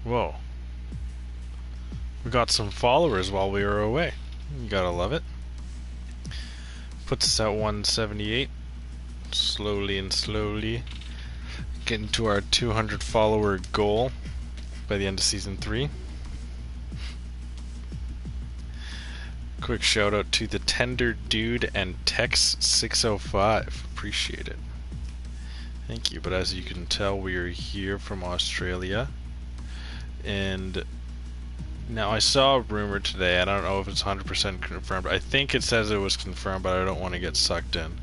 Whoa. We got some followers while we were away. You gotta love it. Puts us at 178. Slowly and slowly. Getting to our 200 follower goal by the end of Season 3. Quick shout out to the Tender Dude and Tex605. Appreciate it. Thank you. But as you can tell, we are here from Australia. And now I saw a rumor today. I don't know if it's 100% confirmed. I think it says it was confirmed, but I don't want to get sucked in.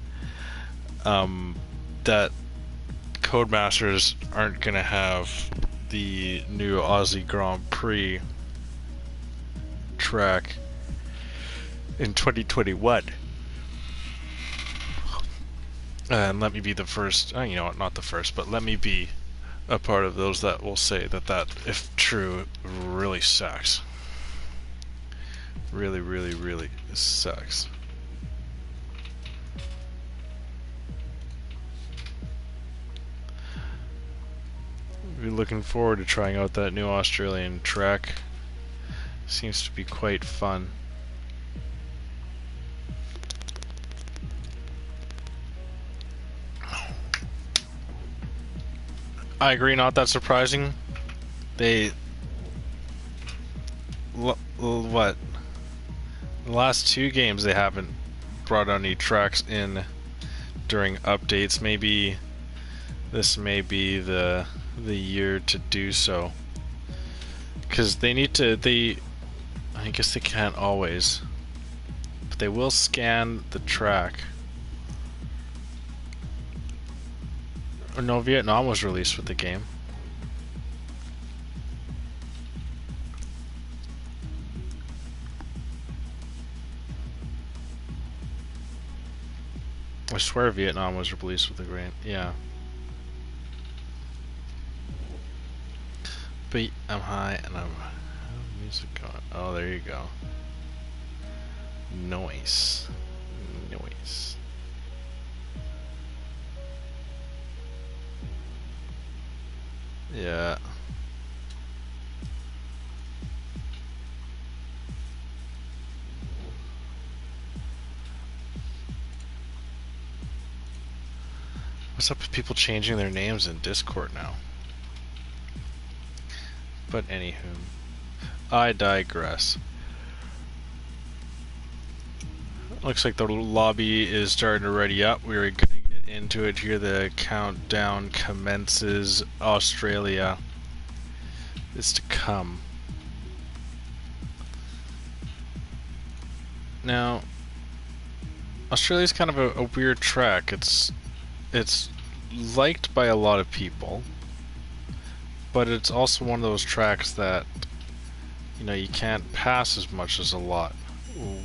That Codemasters aren't going to have the new Aussie Grand Prix track in 2021. And let me be the first, you know what, not the first, but let me be a part of those that will say that, if true, really sucks. Really, really, really sucks. We're looking forward to trying out that new Australian track. Seems to be quite fun. I agree, not that surprising. They... what? The last 2 games they haven't brought any tracks in during updates. Maybe this may be the year to do so. Because they need to... I guess they can't always. But they will scan the track. No, Vietnam was released with the game. I swear Vietnam was released with the game. Yeah. But I'm high and I'm... music going. Oh, there you go. Noise. Noise. Yeah. What's up with people changing their names in Discord now? But anywho, I digress. Looks like the lobby is starting to ready up. We're gonna get into it here. The countdown commences. Australia is to come. Now, Australia's kind of a weird track. It's liked by a lot of people, but it's also one of those tracks that, you know, you can't pass as much as a lot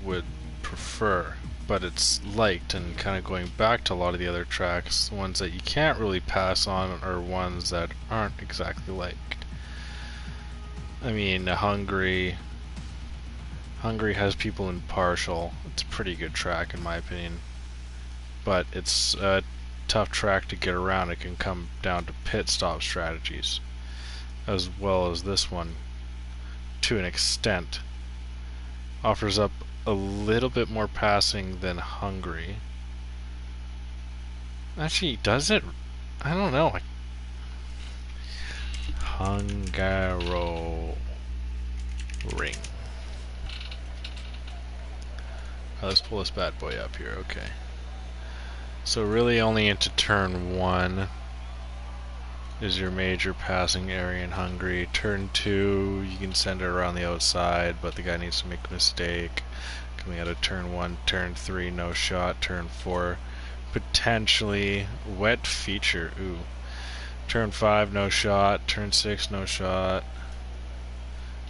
would prefer, but it's liked. And kind of going back to a lot of the other tracks, the ones that you can't really pass on are ones that aren't exactly liked. I mean, Hungary has people impartial. It's a pretty good track in my opinion, but it's a tough track to get around. It can come down to pit stop strategies, as well as this one to an extent. Offers up a little bit more passing than Hungary. Actually, does it? I don't know. Hungaro ring. Let's pull this bad boy up here. Okay. So really only into turn 1 is your major passing area in Hungary. Turn 2, you can send it around the outside, but the guy needs to make a mistake. Coming out of turn 1, turn 3, no shot. Turn 4, potentially wet feature. Ooh. Turn 5, no shot. Turn 6, no shot.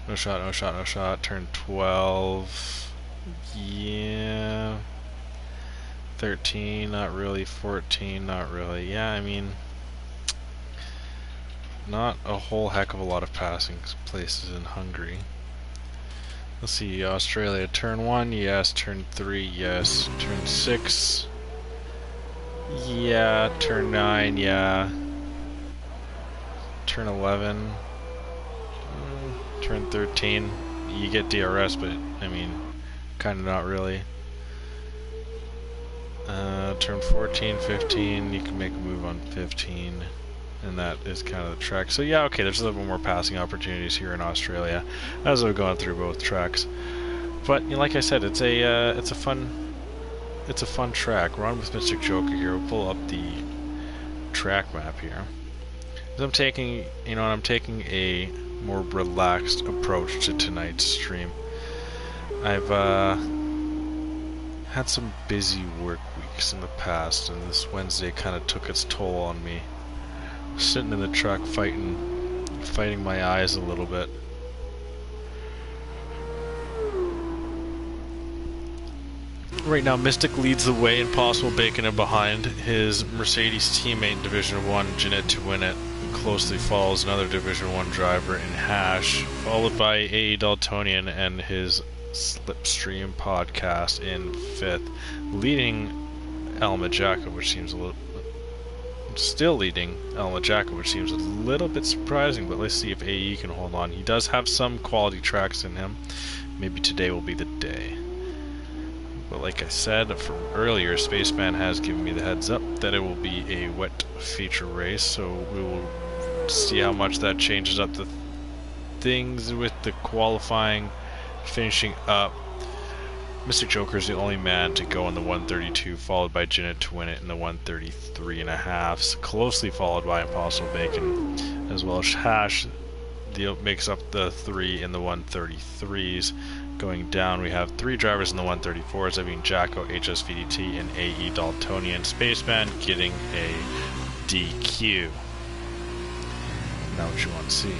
No shot, no shot, no shot. Turn 12, yeah. 13, not really. 14, not really. Yeah, I mean, not a whole heck of a lot of passing places in Hungary. Let's see, Australia, turn 1, yes. Turn 3, yes. Turn 6, yeah. Turn 9, yeah. Turn 11, Turn 13, you get DRS, but I mean, kind of not really. Turn 14, 15, you can make a move on 15, and that is kind of the track. So yeah, okay, there's a little bit more passing opportunities here in Australia as we're going through both tracks. But you know, like I said, it's a fun track. We're on with Mr. Joker here. We'll pull up the track map here. As I'm taking a more relaxed approach to tonight's stream. I've had some busy work weeks in the past, and this Wednesday kind of took its toll on me. Sitting in the truck fighting my eyes a little bit. Right now, Mystic leads the way, Impossible Bacon in behind. His Mercedes teammate in Division 1, Jeanette to win it. Closely follows another Division 1 driver in Hash, followed by A.E. Daltonian and his Slipstream podcast in 5th, leading Alma Jacko, which seems a little... Still leading Alma Jacko, which seems a little bit surprising, but let's see if A.E. can hold on. He does have some quality tracks in him. Maybe today will be the day. But like I said from earlier, Spaceman has given me the heads up that it will be a wet feature race, so we will see how much that changes up the things with the qualifying finishing up. Mr. Joker is the only man to go in the 132, followed by Jeanette to win it in the 133.5, closely followed by Impossible Bacon, as well as Hash makes up the 3 in the 133s. Going down, we have 3 drivers in the 134s, that being Jacko, HSVDT, and A.E. Daltonian. Spaceman getting a DQ. Now what you want to see.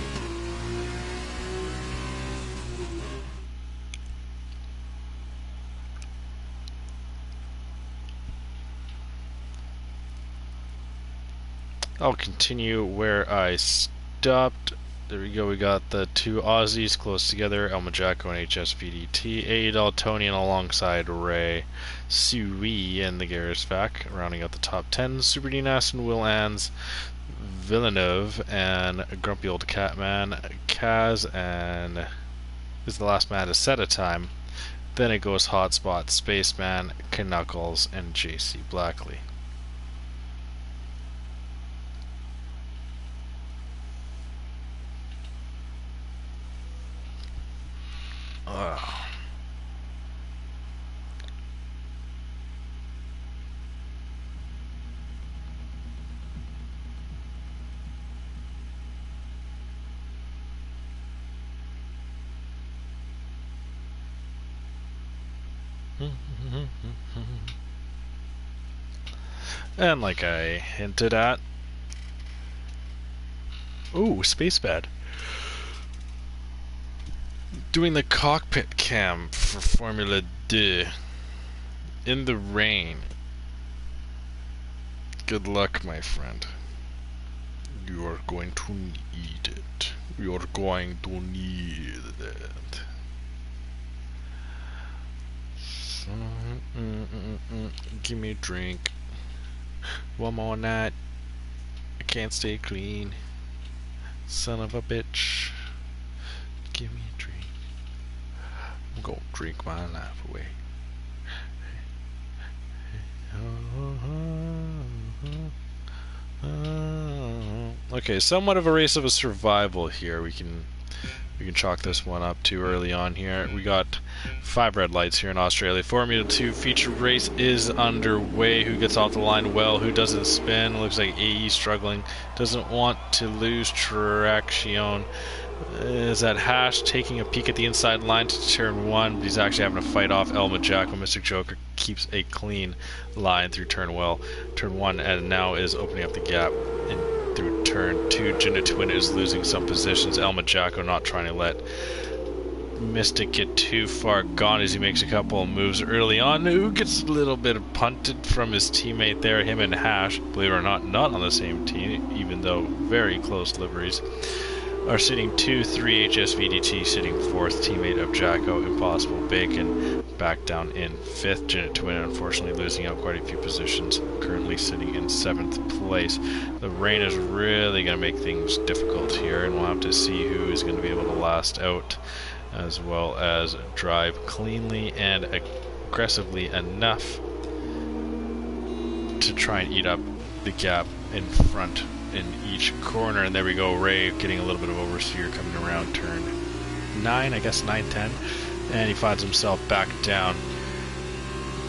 I'll continue where I stopped. There we go, we got the 2 Aussies close together, Alma Jacko and HSVDT, A.E. Daltonian alongside Ray, Sui and the Garisvac, rounding out the top 10, Super Dinas and Will Ans, Villeneuve, and Grumpy Old Catman, Kaz, and is the last man to set a time. Then it goes Hotspot, Spaceman, Knuckles, and JC Blackley. And like I hinted at, ooh, Spacebad. Doing the cockpit cam for Formula D in the rain. Good luck, my friend. You are going to need it. You are going to need it. Give me a drink. One more night. I can't stay clean. Son of a bitch. Give me a drink. I'm gonna drink my life away. Okay, somewhat of a race of a survival here. We can chalk this one up too early on here. We got 5 red lights here in Australia. Formula 2 feature race is underway. Who gets off the line well? Who doesn't spin? Looks like AE struggling. Doesn't want to lose traction. Is that Hash taking a peek at the inside line to turn 1, but he's actually having to fight off Alma Jacko. Mr. Joker keeps a clean line through turn 1, and now is opening up the gap through turn 2. Jinna Twin is losing some positions. Alma Jacko not trying to let Mystic get too far gone as he makes a couple of moves early on. Who gets a little bit punted from his teammate there. Him and Hash, believe it or not on the same team, even though very close liveries. are sitting 2-3 HSVDT, sitting 4th, teammate of Jacko, Impossible Bacon, back down in 5th. Janet to win, unfortunately losing out quite a few positions, currently sitting in 7th place. The rain is really going to make things difficult here, and we'll have to see who is going to be able to last out, as well as drive cleanly and aggressively enough to try and eat up the gap in front in each corner. And there we go, Ray getting a little bit of oversteer coming around turn 9, I guess 9-10, and he finds himself back down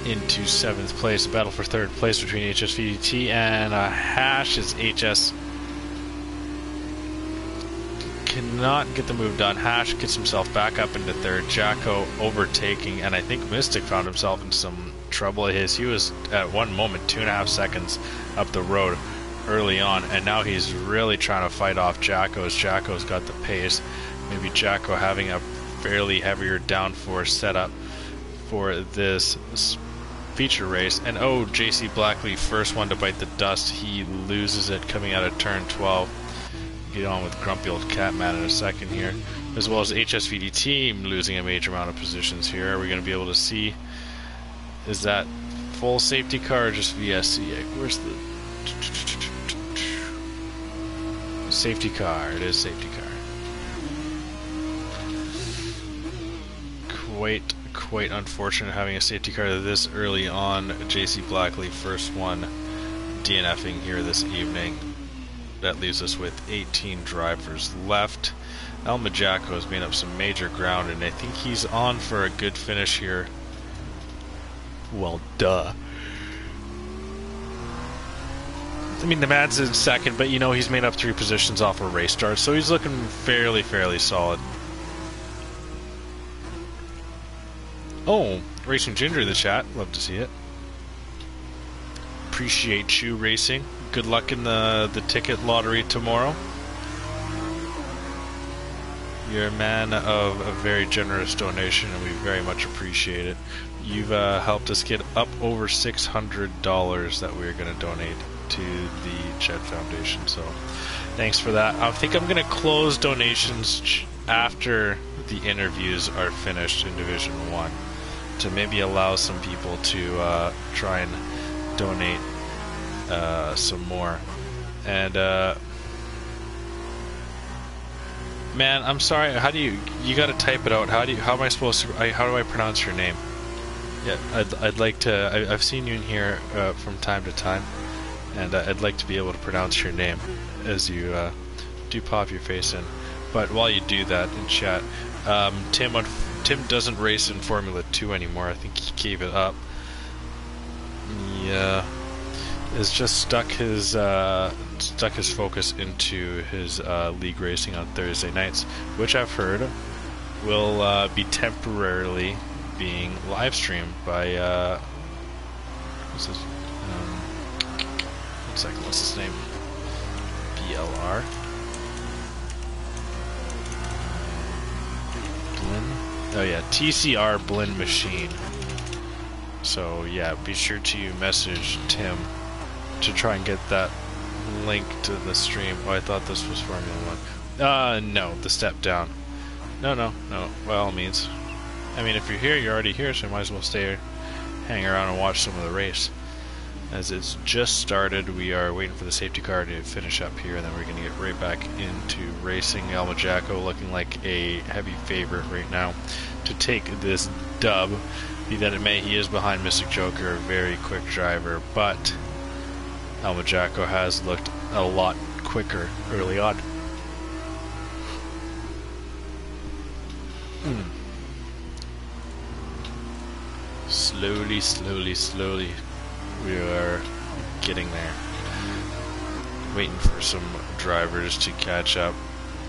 into 7th place. A battle for 3rd place between HSVDT and Hash. As HS cannot get the move done. Hash gets himself back up into 3rd. Jacko overtaking, and I think Mystic found himself in some trouble. He was at one moment 2.5 seconds up the road early on, and now he's really trying to fight off Jacko's. Jacko's got the pace. Maybe Jacko having a fairly heavier downforce setup for this feature race. And oh, JC Blackley, first one to bite the dust. He loses it coming out of turn 12. Get on with Grumpy Old Catman in a second here, as well as HSVD team losing a major amount of positions here. Are we going to be able to see, is that full safety car or just VSC? Where's the safety car? It is safety car. Quite unfortunate having a safety car this early on. JC Blackley, first one DNFing here this evening. That leaves us with 18 drivers left. Elma Jacko has made up some major ground, and I think he's on for a good finish here. Well, duh. I mean, the man's in second, but you know he's made up 3 positions off a race start, so he's looking fairly solid. Oh, Racing Ginger in the chat. Love to see it. Appreciate you, Racing. Good luck in the ticket lottery tomorrow. You're a man of a very generous donation, and we very much appreciate it. You've helped us get up over $600 that we're going to donate to the Ched Foundation, so thanks for that. I think I'm going to close donations after the interviews are finished in Division 1 to maybe allow some people to try and donate some more. And man, I'm sorry, how do you gotta type it out. How am I supposed to, how do I pronounce your name? Yeah, I'd like to, I've seen you in here from time to time, and I'd like to be able to pronounce your name as you do pop your face in. But while you do that in chat, Tim doesn't race in Formula 2 anymore. I think he gave it up. Yeah, has just stuck his focus into his league racing on Thursday nights, which I've heard will be temporarily being live streamed by what's his one second, what's his name? BLR Blinn? Oh yeah, TCR Blinn Machine. So yeah, be sure to message Tim to try and get that link to the stream. Oh, I thought this was Formula 1. No, the step down. No, by all means. I mean, if you're here, you're already here, so you might as well stay, hang around and watch some of the race. As it's just started, we are waiting for the safety car to finish up here, and then we're going to get right back into racing. Elma Jacko looking like a heavy favorite right now to take this dub. Be that it may, he is behind Mystic Joker, a very quick driver, but Elma Jacko has looked a lot quicker early on. Slowly, we are getting there. Waiting for some drivers to catch up.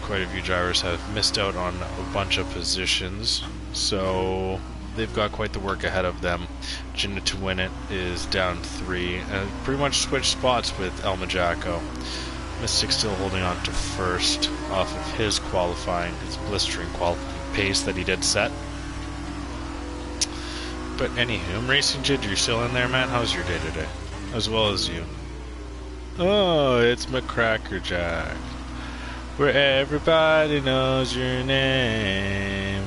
Quite a few drivers have missed out on a bunch of positions, so they've got quite the work ahead of them. Jinna to win it is down 3, and pretty much switched spots with Elma Jacko. Mystic still holding on to first off of his blistering qualifying pace that he did set. But anywho, Racing Ginger, you're still in there, man? How's your day today? As well as you. Oh, it's McCrackerjack. where everybody knows your name.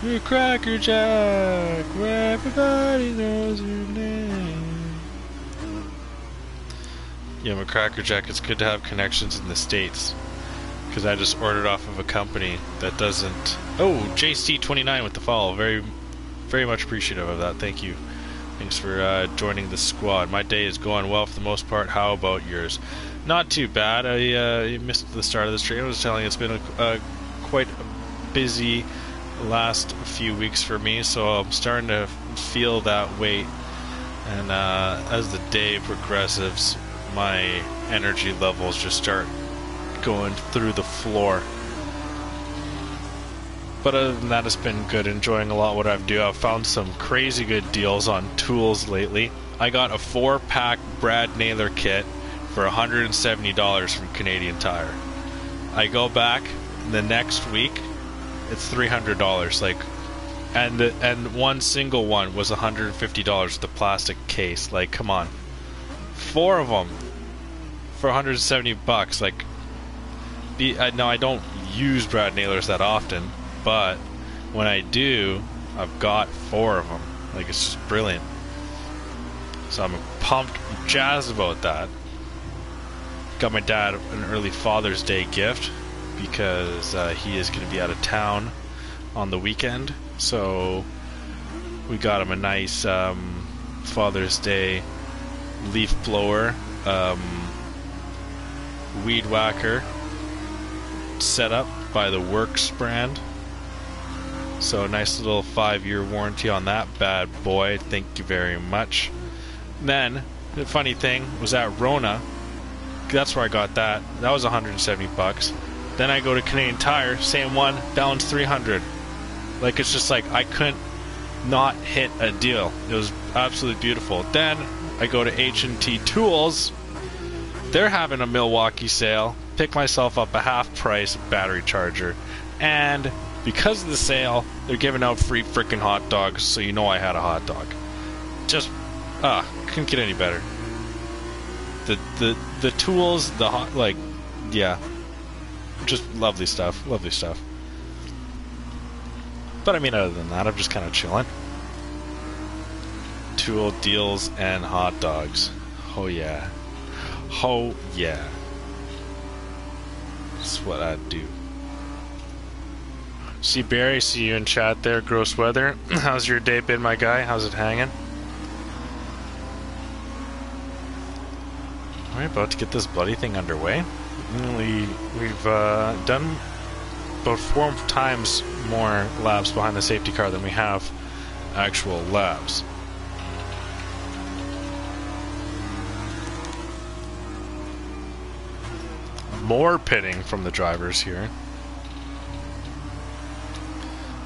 You're Cracker Jack, where everybody knows your name. Yeah, my Cracker Jack, it's good to have connections in the States. Because I just ordered off of a company that doesn't... Oh, JC29 with the follow. Very, very much appreciative of that. Thank you. Thanks for joining the squad. My day is going well for the most part. How about yours? Not too bad. I missed the start of the stream. I was telling you it's been quite a busy last few weeks for me, so I'm starting to feel that weight. And as the day progresses, my energy levels just start going through the floor. But other than that, it's been good. Enjoying a lot what I've do. I've found some crazy good deals on tools lately. I got a 4-pack Brad Naylor kit for $170 from Canadian Tire. I go back the next week, it's $300. Like, and one single one was $150 with the plastic case. Like, come on, 4 of them for $170. Like, now I don't use Brad Naylors that often, but when I do, I've got 4 of them. Like, it's just brilliant. So I'm pumped, jazzed about that. Got my dad an early Father's Day gift because he is going to be out of town on the weekend. So we got him a nice Father's Day leaf blower, weed whacker set up by the Works brand. So a nice little 5-year warranty on that bad boy. Thank you very much. Then the funny thing was at Rona. That's where I got that. That was $170. Then I go to Canadian Tire, same one, that one's $300. Like, it's just like I couldn't not hit a deal. It was absolutely beautiful. Then I go to H&T Tools. They're having a Milwaukee sale. Pick myself up a half-price battery charger, and because of the sale, they're giving out free freaking hot dogs. So you know I had a hot dog. Just couldn't get any better. The tools, the hot, like, yeah, just lovely stuff. Lovely stuff. But I mean, other than that, I'm just kind of chilling. Tool deals and hot dogs. Oh yeah. Oh yeah. That's what I do. See Barry, see you in chat there. Gross weather. How's your day been, my guy? How's it hanging? We're about to get this bloody thing underway. We've done about 4 times more laps behind the safety car than we have actual laps. More pitting from the drivers here.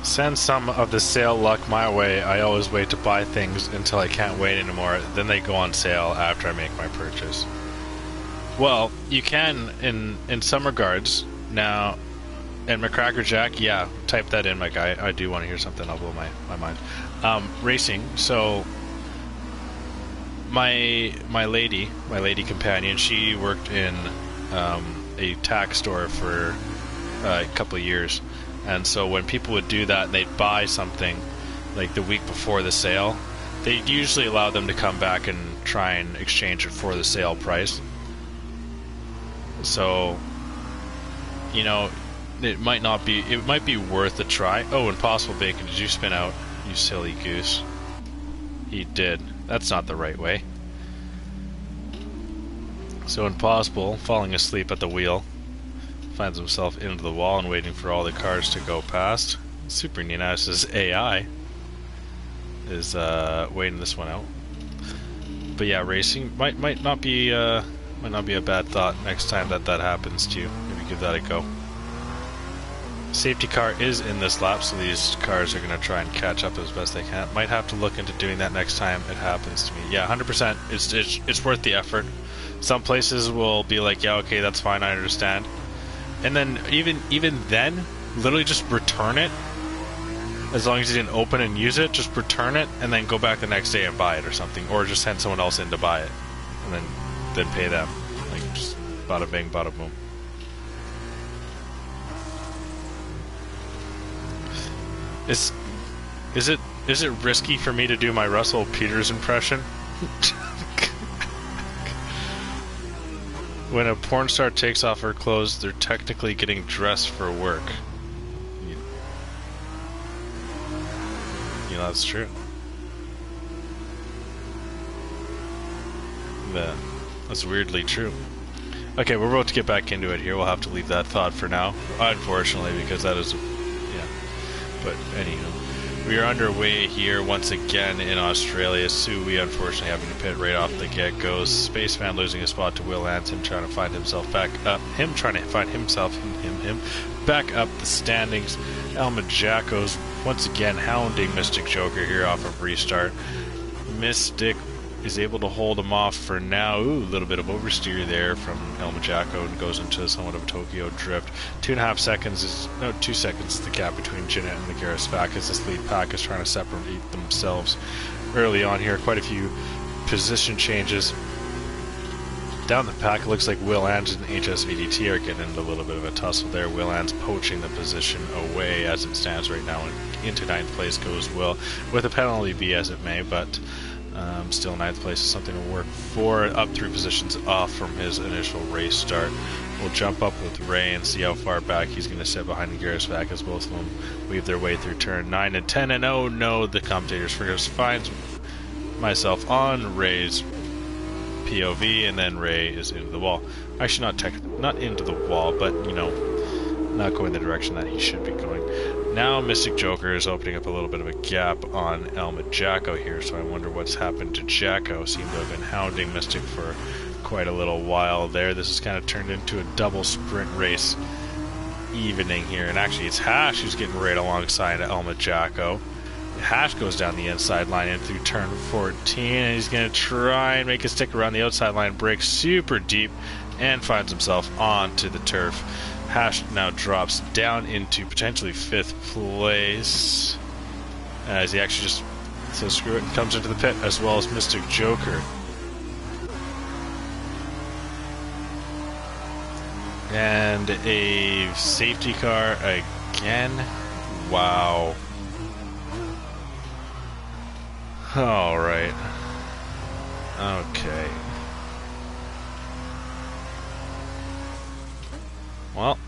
Send some of the sale luck my way. I always wait to buy things until I can't wait anymore. Then they go on sale after I make my purchase. Well, you can in some regards. Now, and McCracker Jack, yeah, type that in, my guy. I do want to hear something. I'll blow my mind. Racing. So, my lady companion, she worked in a tack store for a couple of years, and so when people would do that and they'd buy something like the week before the sale, they usually allow them to come back and try and exchange it for the sale price. So, you know, it might be worth a try. Oh, Impossible Bacon, did you spin out, you silly goose? He did. That's not the right way. So Impossible, falling asleep at the wheel, finds himself into the wall and waiting for all the cars to go past. Super Ninas's AI is waiting this one out. But yeah, racing might not be a bad thought next time that happens to you. Maybe give that a go. Safety car is in this lap, so these cars are going to try and catch up as best they can. Might have to look into doing that next time it happens to me. Yeah, 100%. It's worth the effort. Some places will be like, yeah, okay, that's fine, I understand. And then even then, literally just return it. As long as you didn't open and use it, just return it and then go back the next day and buy it or something, or just send someone else in to buy it, and then then pay them. Like, just bada bing, bada boom. Is it risky for me to do my Russell Peters impression? When a porn star takes off her clothes, they're technically getting dressed for work. You know, that's true. That's weirdly true. Okay, we're about to get back into it here. We'll have to leave that thought for now, unfortunately, because that is... yeah. But, anywho. We are underway here once again in Australia. Suwi unfortunately having to pit right off the get-go. Spaceman losing his spot to Will Ants, him trying to find himself back up. Him trying to find himself, him, back up the standings. Elma Jacko's once again hounding Mystic Joker here off of restart. Mystic is able to hold him off for now. Ooh, a little bit of oversteer there from Elma Jacko and goes into somewhat of a Tokyo drift. 2.5 seconds is... no, 2 seconds is the gap between Jeanette and the Garrisvac as this lead pack is trying to separate themselves early on here. Quite a few position changes. Down the pack, it looks like Will Ants and HSVDT are getting into a little bit of a tussle there. Will Ants poaching the position away as it stands right now. And into 9th place goes Will, with a penalty be as it may, but... still 9th place is something to work for. Up 3 positions off from his initial race start. We'll jump up with Ray and see how far back he's going to sit behind Garrisvac as both of them weave their way through turn 9 and 10. And oh no, the commentator's fingers finds myself on Ray's POV, and then Ray is into the wall. Actually, not into the wall, but you know, not going the direction that he should be going. Now Mystic Joker is opening up a little bit of a gap on Elma Jacko here, so I wonder what's happened to Jacko. Seemed to have been hounding Mystic for quite a little while there. This has kind of turned into a double sprint race evening here, and actually it's Hash who's getting right alongside Elma Jacko. Hash goes down the inside line in through turn 14, and he's going to try and make a stick around the outside line, breaks super deep, and finds himself onto the turf. Hash now drops down into potentially 5th place as he actually just says screw it and comes into the pit, as well as Mystic Joker. And a safety car again. Wow. Alright. Okay. Well,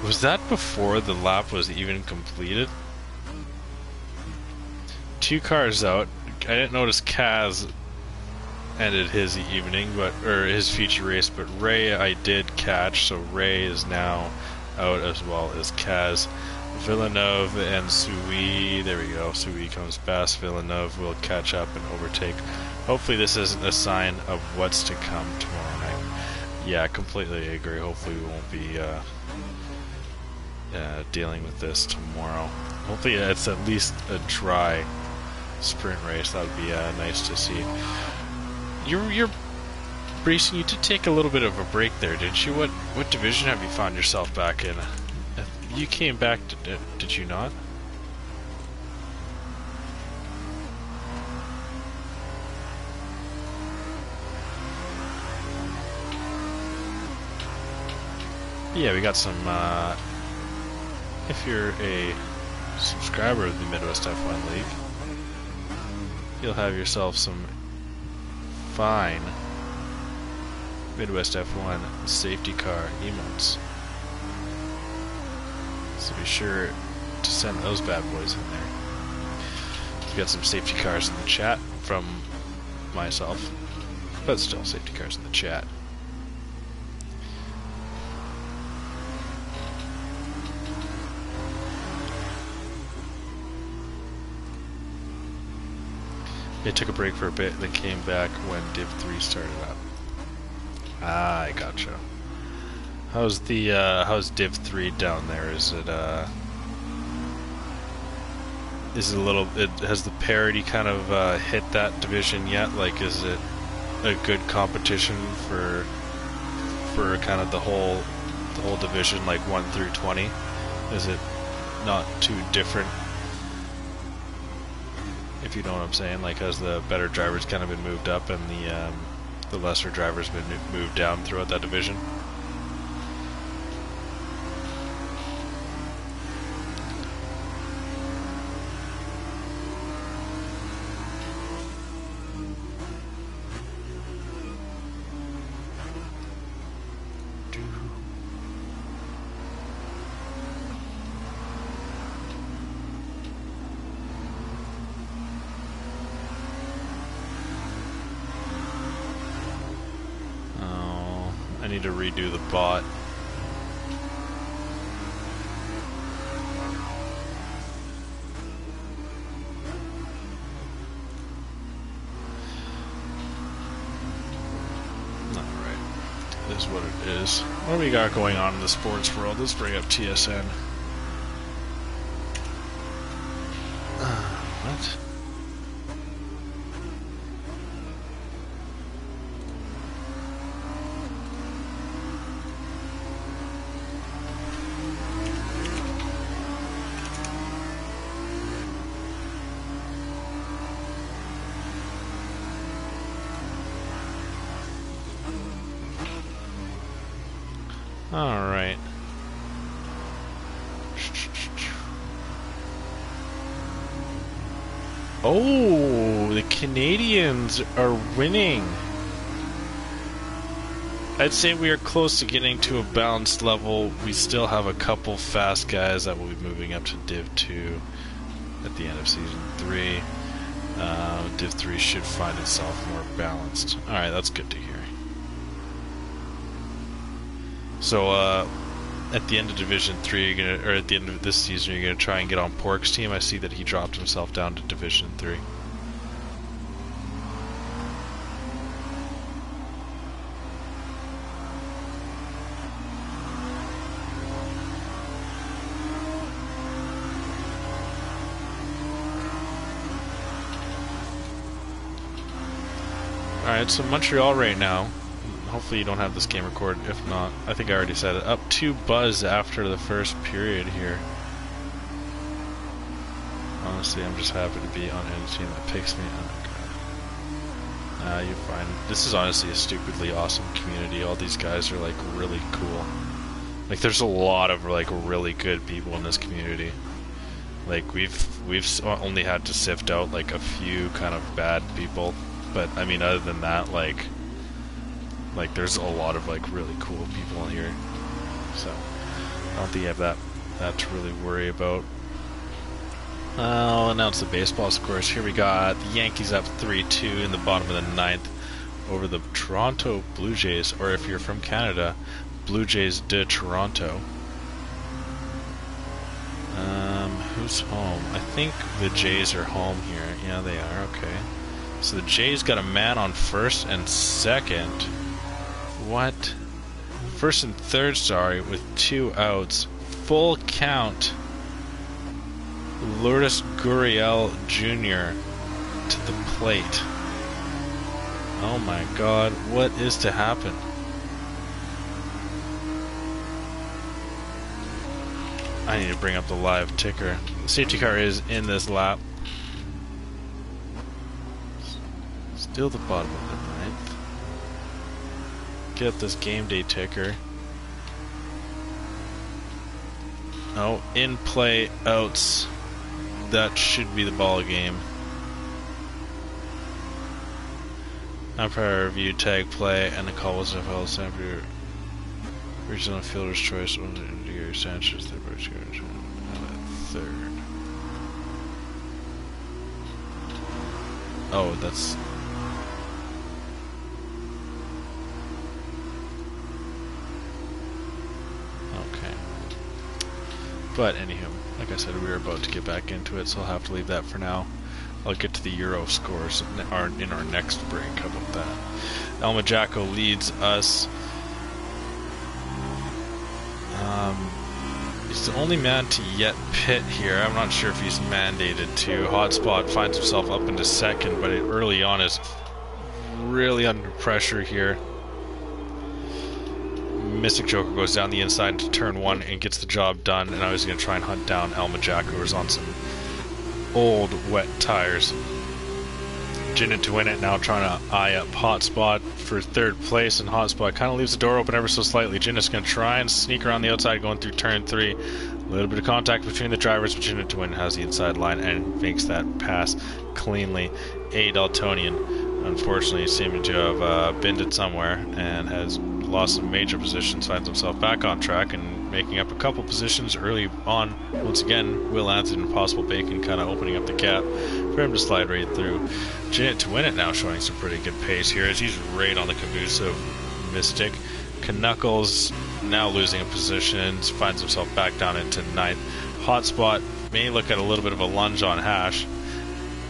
was that before the lap was even completed? 2 cars out. I didn't notice Kaz ended his evening, or his feature race, but Ray I did catch, so Ray is now out as well as Kaz. Villeneuve and Sui, there we go, Sui comes past, Villeneuve will catch up and overtake. Hopefully this isn't a sign of what's to come tomorrow night. Yeah, completely agree. Hopefully we won't be dealing with this tomorrow. Hopefully it's at least a dry sprint race. That would be nice to see. You're racing. You did take a little bit of a break there, didn't you? What division have you found yourself back in? You came back, did you not? Yeah, we got some, if you're a subscriber of the Midwest F1 League, you'll have yourself some fine Midwest F1 safety car emotes. So be sure to send those bad boys in there. We got some safety cars in the chat from myself, but still safety cars in the chat. They took a break for a bit, then came back when Div 3 started up. Ah, I gotcha. How's Div 3 down there? Is it a little? Has the parity kind of hit that division yet? Like, is it a good competition for kind of the whole division, like 1 through 20? Is it not too different if you know what I'm saying. Like, as the better drivers kind of been moved up and the lesser drivers been moved down throughout that division. I need to redo the bot. Alright. It is what it is. What do we got going on in the sports world? Let's bring up TSN. What? Alright. Oh, the Canadians are winning. I'd say we are close to getting to a balanced level. We still have a couple fast guys that will be moving up to Div 2 at the end of Season 3. Div 3 should find itself more balanced. Alright, that's good to hear. So, at the end of Division 3, or at the end of this season, you're gonna try and get on Pork's team. I see that he dropped himself down to Division 3. Alright, so Montreal right now. Hopefully you don't have this game recorded. If not, I think I already said it. Up 2 buzz after the first period here. Honestly, I'm just happy to be on any team that picks me. Oh, God. You're fine. This is honestly a stupidly awesome community. All these guys are like really cool. Like, there's a lot of like really good people in this community. Like, we've only had to sift out like a few kind of bad people, but I mean, other than that, like there's a lot of like really cool people in here, so I don't think you have that to really worry about. I'll announce the baseball scores. Here we got the Yankees up 3-2 in the bottom of the 9th over the Toronto Blue Jays, or if you're from Canada, Blue Jays de Toronto. Who's home? I think the Jays are home here. Yeah, they are. Okay. So the Jays got a man on first and second. What? First and third, sorry, with 2 outs. Full count. Lourdes Gurriel Jr. to the plate. Oh my God, what is to happen? I need to bring up the live ticker. The safety car is in this lap. Still the bottom of the 9th. Get this game day ticker. Oh, in play outs. That should be the ball game. Umpire review, tag play, and the call was NFL Sanford. Regional fielder's choice was Gary Sanchez, third. Oh, that's. Okay. But anywho, like I said, we were about to get back into it, so I'll have to leave that for now. I'll get to the Euro scores in our next break. How about that? El Majaco leads us. He's the only man to yet pit here. I'm not sure if he's mandated to. Hotspot finds himself up into second, but early on is really under pressure here. Mystic Joker goes down the inside to turn 1 and gets the job done, and I was going to try and hunt down El Majaco, who's on some old wet tires. Gin to win it now, trying to eye up Hotspot for third place, and Hotspot kind of leaves the door open ever so slightly. Gin is going to try and sneak around the outside going through turn 3. A little bit of contact between the drivers, but Gin to win has the inside line and makes that pass cleanly. A Daltonian, unfortunately, seeming to have binned it somewhere and has lost some major positions, finds himself back on track and making up a couple positions early on. Once again, Will Anthony and Possible Bacon kind of opening up the gap for him to slide right through. Gin to win it now showing some pretty good pace here as he's right on the caboose of Mystic. Knuckles now losing a position, finds himself back down into 9th. Hotspot may look at a little bit of a lunge on Hash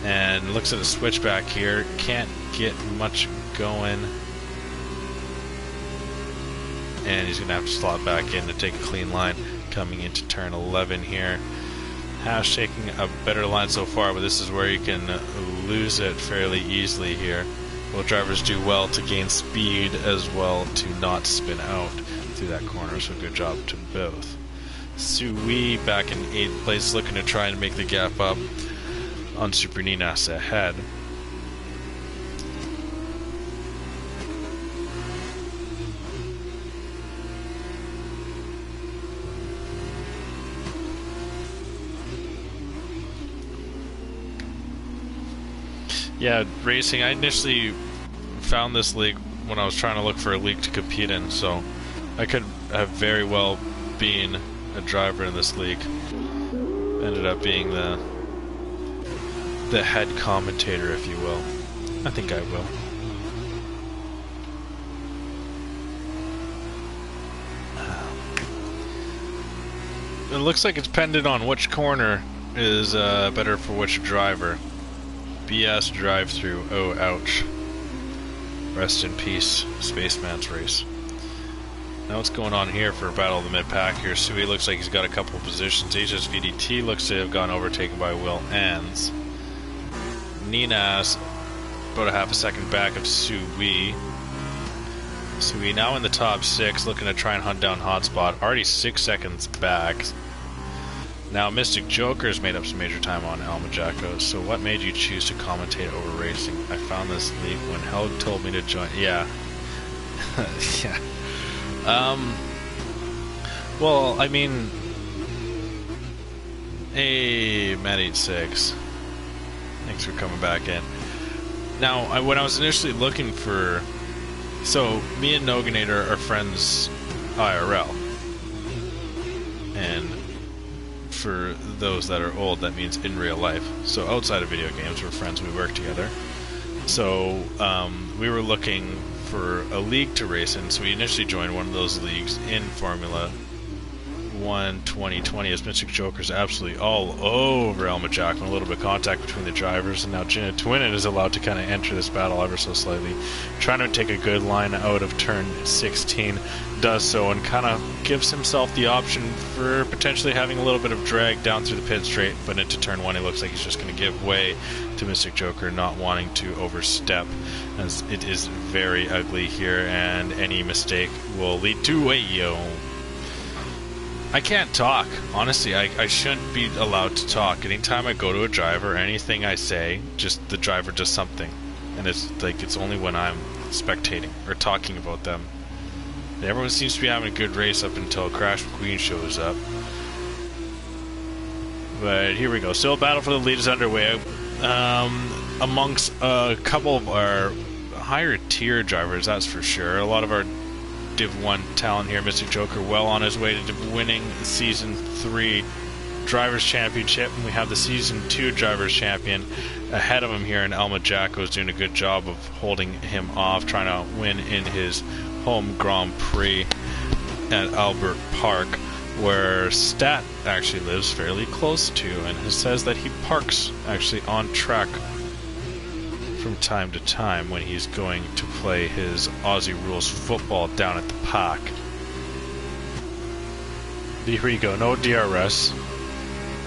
and looks at a switchback here, can't get much going, and he's going to have to slot back in to take a clean line coming into turn 11 here. Hash taking a better line so far, but this is where you can lose it fairly easily here. Both drivers do well to gain speed as well to not spin out through that corner, so good job to both. Sui back in 8th place, looking to try and make the gap up on Super Ninas ahead. Yeah, racing, I initially found this league when I was trying to look for a league to compete in, so I could have very well been a driver in this league. Ended up being the head commentator, if you will. I think I will. It looks like it's pendant on which corner is better for which driver. BS drive-through. Oh, ouch. Rest in peace, Spaceman's race. Now what's going on here for Battle of the Mid-Pack here? Sui looks like he's got a couple of positions. HSVDT looks to have gone overtaken by Will Ans. Nina's about a half a second back of Sui. Sui now in the top 6, looking to try and hunt down Hotspot. Already 6 seconds back. Now Mystic Joker's made up some major time on Alma Jacko. So what made you choose to commentate over racing? I found this league when Helg told me to join. Yeah. Yeah. Well, I mean, hey, Matt86, thanks for coming back in. Now, when I was initially looking for, so me and Noganator are friends IRL, and for those that are old, that means in real life. So outside of video games, we're friends, we work together. So we were looking for a league to race in, so we initially joined one of those leagues in Formula 1 2020 as Mystic Joker's absolutely all over Elma Jackman. A little bit of contact between the drivers, and now Gina Twinnet is allowed to kind of enter this battle ever so slightly. Trying to take a good line out of turn 16, does so, and kind of gives himself the option for potentially having a little bit of drag down through the pit straight, but into turn 1 it looks like he's just going to give way to Mystic Joker, not wanting to overstep, as it is very ugly here, and any mistake will lead to a yo. I can't talk. Honestly, I shouldn't be allowed to talk. Anytime I go to a driver, anything I say, just the driver does something. And it's like, it's only when I'm spectating or talking about them. And everyone seems to be having a good race up until Crash McQueen shows up. But here we go. Still a battle for the lead is underway. Amongst a couple of our higher tier drivers, that's for sure. A lot of our Div 1 talent here. Mystic Joker well on his way to winning the Season 3 Drivers' Championship, and we have the Season 2 Drivers' Champion ahead of him here, and Elma Jacko is doing a good job of holding him off, trying to win in his home Grand Prix at Albert Park, where Stat actually lives fairly close to, and he says that he parks actually on track from time to time when he's going to play his Aussie Rules football down at the park. Here we go, no DRS,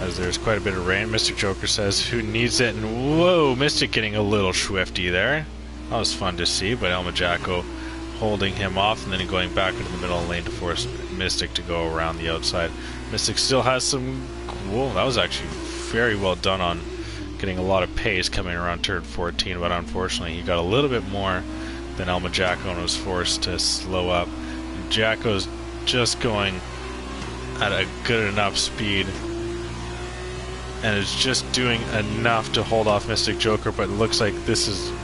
as there's quite a bit of rain. Mystic Joker says, who needs it? And whoa, Mystic getting a little swifty there. That was fun to see, but Elma Jacko holding him off and then going back into the middle of the lane to force Mystic to go around the outside. Mystic still has some... Whoa, that was actually very well done on getting a lot of pace coming around turn 14, but unfortunately he got a little bit more than Elma Jacko and was forced to slow up. And Jacko's just going at a good enough speed and is just doing enough to hold off Mystic Joker, but it looks like this is... it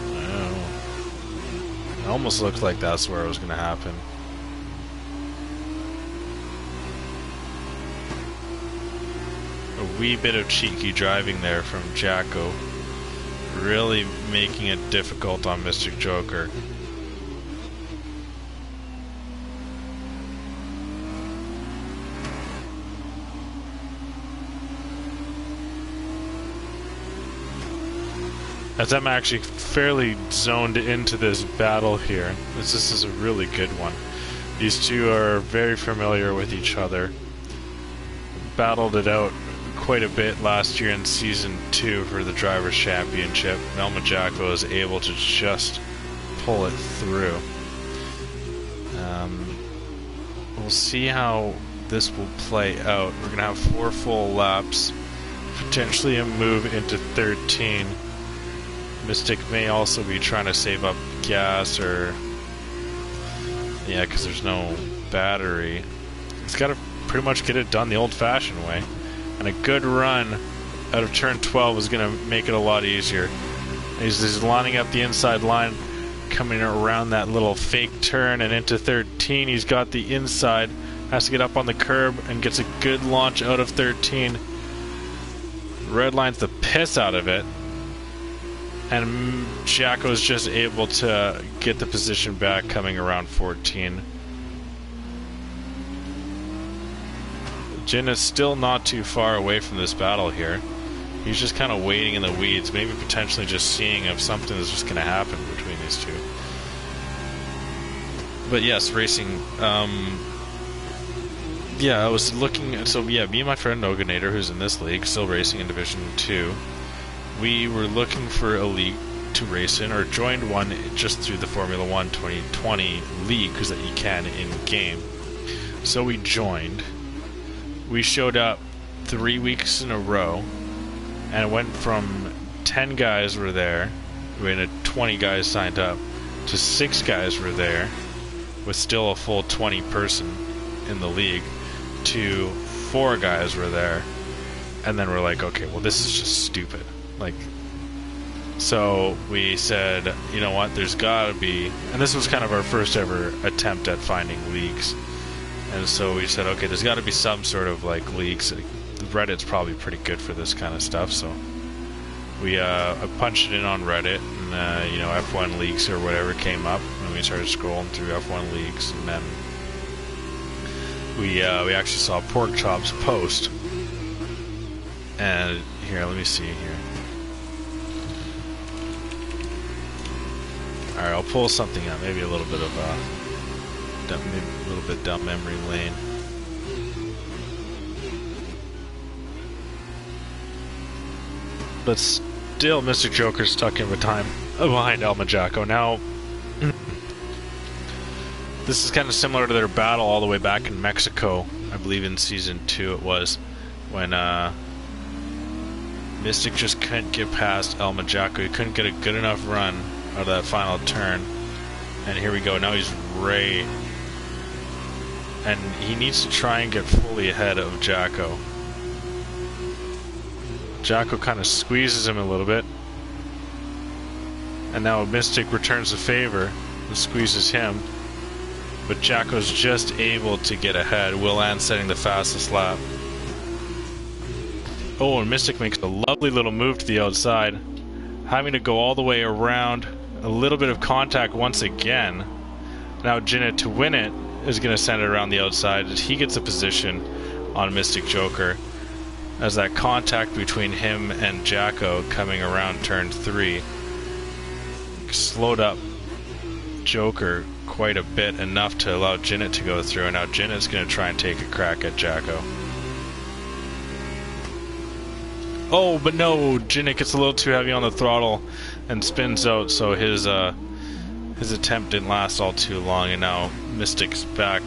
almost looks like that's where it was going to happen. A wee bit of cheeky driving there from Jacko, really making it difficult on Mystic Joker. As I'm actually fairly zoned into this battle here. This is a really good one. These two are very familiar with each other. Battled it out quite a bit last year in Season 2 for the Drivers' Championship. Elma Jacko is able to just pull it through. We'll see how this will play out. We're going to have 4 full laps, potentially a move into 13. Mystic may also be trying to save up gas, or... yeah, because there's no battery. He's got to pretty much get it done the old-fashioned way. And a good run out of turn 12 is going to make it a lot easier. He's lining up the inside line, coming around that little fake turn and into 13. He's got the inside, has to get up on the curb, and gets a good launch out of 13. Redlines the piss out of it. And Jacko's just able to get the position back coming around 14. Jin is still not too far away from this battle here. He's just kind of waiting in the weeds, maybe potentially just seeing if something is just going to happen between these two. But yes, racing. Yeah, I was looking. So yeah, me and my friend Noganator, who's in this league, still racing in Division 2. We were looking for a league to race in, or joined one just through the Formula 1 2020 league, because that you can in-game. So we joined. We showed up 3 weeks in a row, and it went from 10 guys were there, we had 20 guys signed up, to 6 guys were there, with still a full 20 person in the league, to 4 guys were there, and then we're like, okay, well this is just stupid. Like, so we said, you know what, there's gotta be, and this was kind of our first ever attempt at finding leagues, and so we said, okay, there's gotta be some sort of like leagues. Reddit's probably pretty good for this kind of stuff, so we punched it in on Reddit, and you know, F1 leagues or whatever came up, and we started scrolling through F1 leagues, and then we actually saw Pork Chop's post, and here, let me see here. Alright, I'll pull something up, maybe a little bit of maybe a little bit down memory lane. But still, Mr. Joker's stuck in behind Elma Jacko. Now, this is kind of similar to their battle all the way back in Mexico, I believe in Season 2 it was, when Mystic just couldn't get past Elma Jacko. He couldn't get a good enough run out of that final turn. And here we go, now he's right. And he needs to try and get fully ahead of Jacko. Jacko kind of squeezes him a little bit. And now Mystic returns the favor and squeezes him. But Jacko's just able to get ahead. Will Ann setting the fastest lap. Oh, and Mystic makes a lovely little move to the outside, having to go all the way around. A little bit of contact once again. Now Jinnit, to win it, is going to send it around the outside as he gets a position on Mystic Joker, as that contact between him and Jacko coming around turn 3 slowed up Joker quite a bit, enough to allow Jinnit to go through, and now Jinnit's going to try and take a crack at Jacko. Oh, but no, Jinnit gets a little too heavy on the throttle and spins out, so his attempt didn't last all too long, and now Mystic's back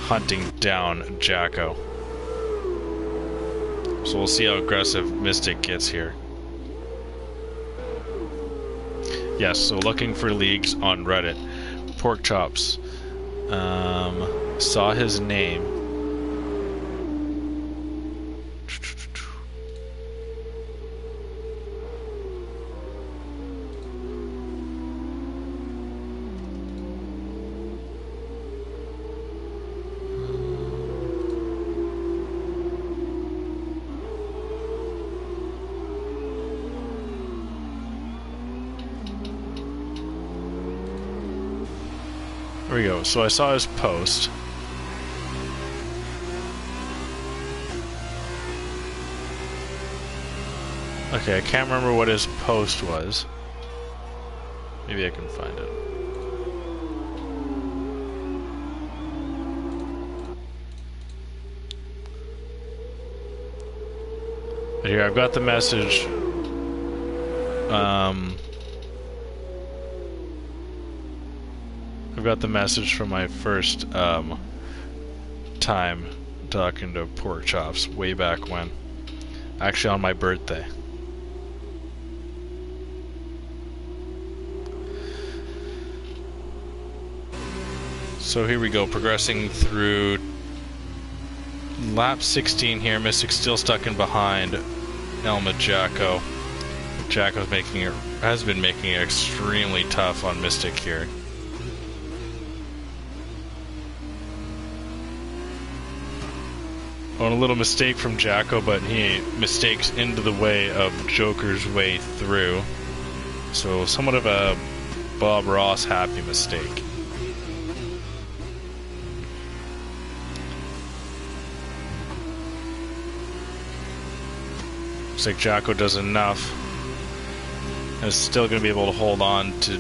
hunting down Jacko. So we'll see how aggressive Mystic gets here. Yes, so looking for leagues on Reddit. Pork chops. Saw his name. There we go. So I saw his post. Okay, I can't remember what his post was. Maybe I can find it. But here, I've got the message. I've got the message from my first time talking to Pork Chops way back when. Actually, on my birthday. So here we go, progressing through lap 16 here. Mystic still stuck in behind Elma Jacko. Jacko's has been making it extremely tough on Mystic here. On a little mistake from Jacko, but he mistakes into the way of Joker's way through. So somewhat of a Bob Ross happy mistake. Looks like Jacko does enough. And is still going to be able to hold on to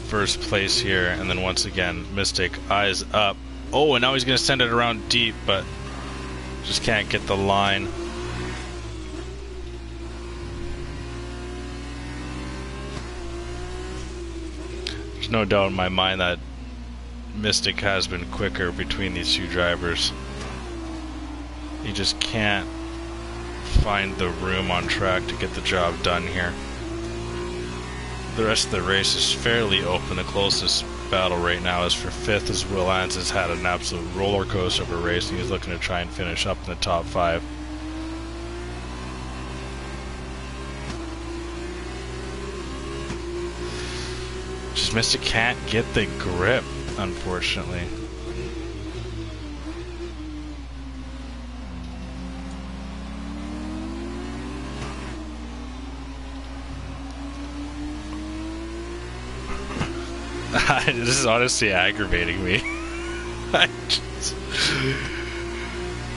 first place here. And then once again, Mystic eyes up. Oh, and now he's going to send it around deep, but just can't get the line. There's no doubt in my mind that Mystic has been quicker between these two drivers. He just can't find the room on track to get the job done here. The rest of the race is fairly open. The closest battle right now is for 5th, as Will Ans has had an absolute roller coaster of a race, and he's looking to try and finish up in the top 5. Just Mystic can't get the grip, unfortunately. This is honestly aggravating me.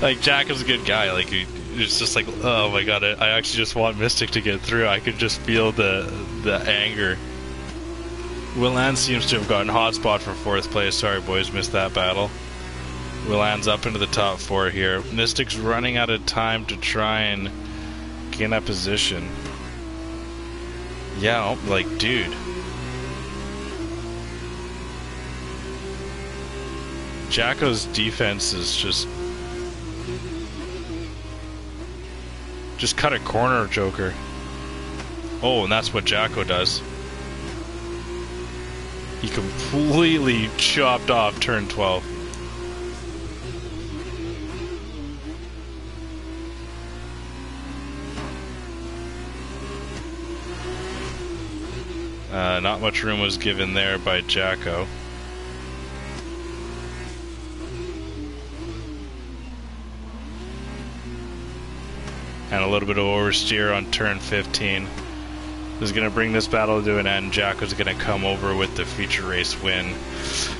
Like, Jack is a good guy. Like, it's just like, oh my god, I actually just want Mystic to get through. I could just feel the anger. Will Ans seems to have gotten hotspot for 4th place. Sorry, boys, missed that battle. Will Ans up into the top 4 here. Mystic's running out of time to try and gain that position. Yeah, like, dude. Jacko's defense is just cut a corner, Joker. Oh, and that's what Jacko does. He completely chopped off turn 12. Not much room was given there by Jacko. And a little bit of oversteer on turn 15. This is going to bring this battle to an end. Jacko's going to come over with the feature race win.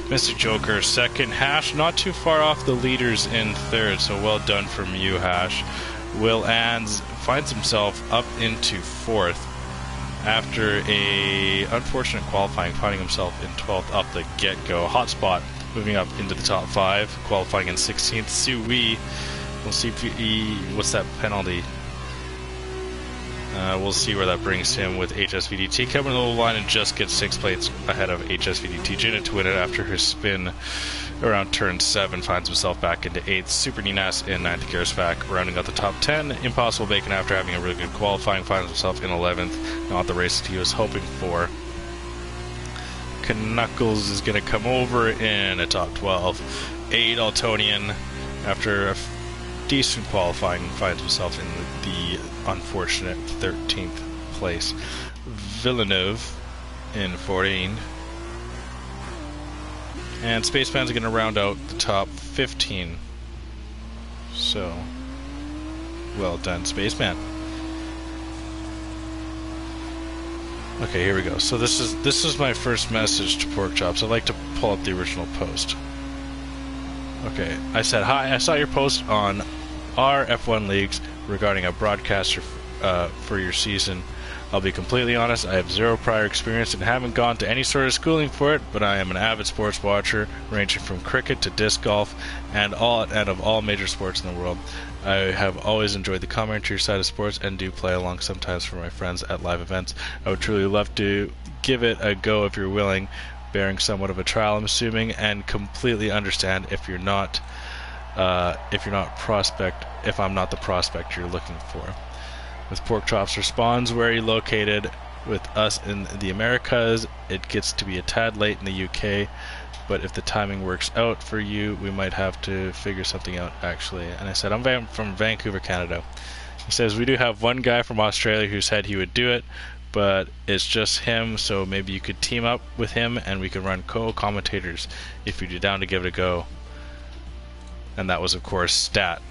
Mr. Joker, 2nd. Hash not too far off the leaders in 3rd, so well done from you, Hash. Will Ans finds himself up into 4th after a unfortunate qualifying, finding himself in 12th up the get-go. Hotspot moving up into the top 5, qualifying in 16th. Sui, we'll see if what's that penalty? We'll see where that brings him with HSVDT. Coming to the line and just gets 6 plates ahead of HSVDT. Janet to win it after her spin around turn 7. Finds himself back into 8th. Super Ninas in 9th. Gearsvac rounding out the top 10. Impossible Bacon, after having a really good qualifying, finds himself in 11th. Not the race that he was hoping for. Knuckles is going to come over in a top 12. A. Daltonian, after a decent qualifying, finds himself in the unfortunate 13th place. Villeneuve in 14. And Spaceman's going to round out the top 15. So, well done, Spaceman. Okay, here we go. So this is my first message to Pork Chops. I'd like to pull up the original post. Okay, I said, hi, I saw your post on our F1 leagues regarding a broadcaster for your season. I'll be completely honest, I have zero prior experience and haven't gone to any sort of schooling for it, but I am an avid sports watcher, ranging from cricket to disc golf and of all major sports in the world. I have always enjoyed the commentary side of sports and do play along sometimes for my friends at live events. I would truly love to give it a go if you're willing, bearing somewhat of a trial, I'm assuming, and completely understand if I'm not the prospect you're looking for. With Pork Chops responds, where are you located? With us in the Americas, it gets to be a tad late in the UK, but if the timing works out for you, we might have to figure something out, actually. And I said, I'm from Vancouver, Canada. He says, we do have one guy from Australia who said he would do it, but it's just him, so maybe you could team up with him and we could run co-commentators if you're down to give it a go. And that was, of course, Stat.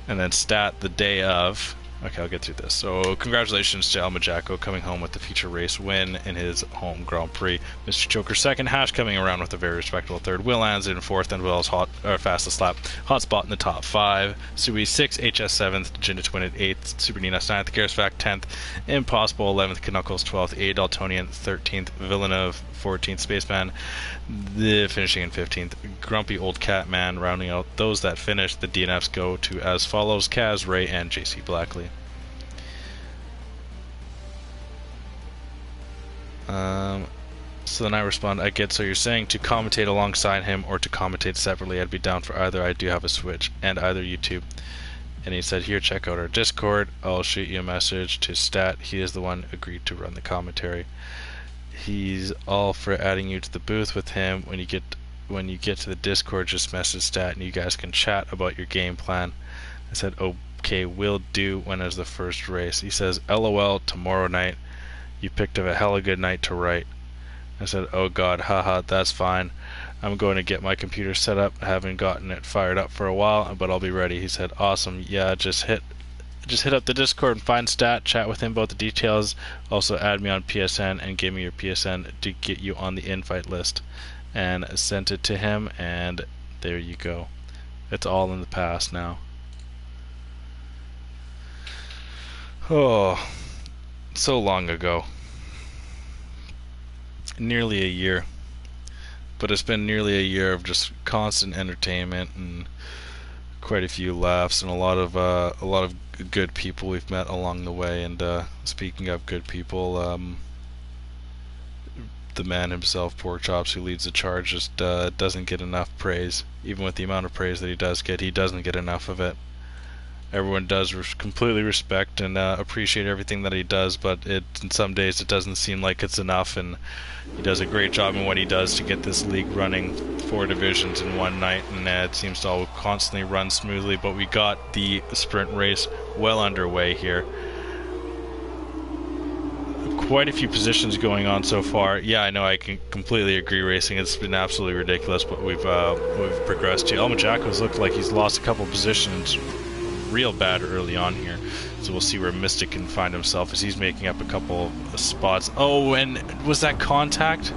And then Stat the day of. Okay, I'll get through this. So, congratulations to Elma Jacko coming home with the feature race win in his home Grand Prix. Mr. Joker second, Hash coming around with a very respectable third. Will lands in fourth, and Will's fastest lap. Hot spot in the top 5. Sui 6th, HS 7th, Jinda Twin at 8th, Super Ninas 9th, Gearsvac 10th, Impossible 11th, Knuckles 12th, A. Daltonian 13th, Villeneuve 14th, Spaceman finishing in 15th. Grumpy Old Cat Man rounding out those that finished. The DNFs go to as follows: Kaz, Ray, and JC Blackley. So then I respond, I get, so you're saying to commentate alongside him or to commentate separately. I'd be down for either. I do have a Switch and either YouTube. And he said, here, check out our Discord. I'll shoot you a message to Stat. He is the one who agreed to run the commentary. He's all for adding you to the booth with him. When you get to the Discord, just message Stat and you guys can chat about your game plan. I said, okay, will do. When is the first race? He says, LOL, tomorrow night. You picked up a hella good night to write. I said, oh god, haha, that's fine. I'm going to get my computer set up. I haven't gotten it fired up for a while, but I'll be ready. He said, awesome. Yeah, just hit up the Discord and find Stat, chat with him about the details. Also add me on PSN and give me your PSN to get you on the invite list. And sent it to him, and there you go. It's all in the past now. Oh, so long ago. Nearly a year. But it's been nearly a year of just constant entertainment and quite a few laughs and a lot of good people we've met along the way. And speaking of good people, the man himself, Pork Chops, who leads the charge, just doesn't get enough praise. Even with the amount of praise that he does get, he doesn't get enough of it. Everyone does completely respect and appreciate everything that he does, but in some days it doesn't seem like it's enough, and he does a great job in what he does to get this league running 4 divisions in one night, and it seems to all constantly run smoothly. But we got the sprint race well underway here. Quite a few positions going on so far. Yeah, I know, I can completely agree. Racing, it's been absolutely ridiculous, but we've progressed to. Elma Jacko's looked like he's lost a couple positions real bad early on here, so we'll see where Mystic can find himself as he's making up a couple of spots. Oh, and was that contact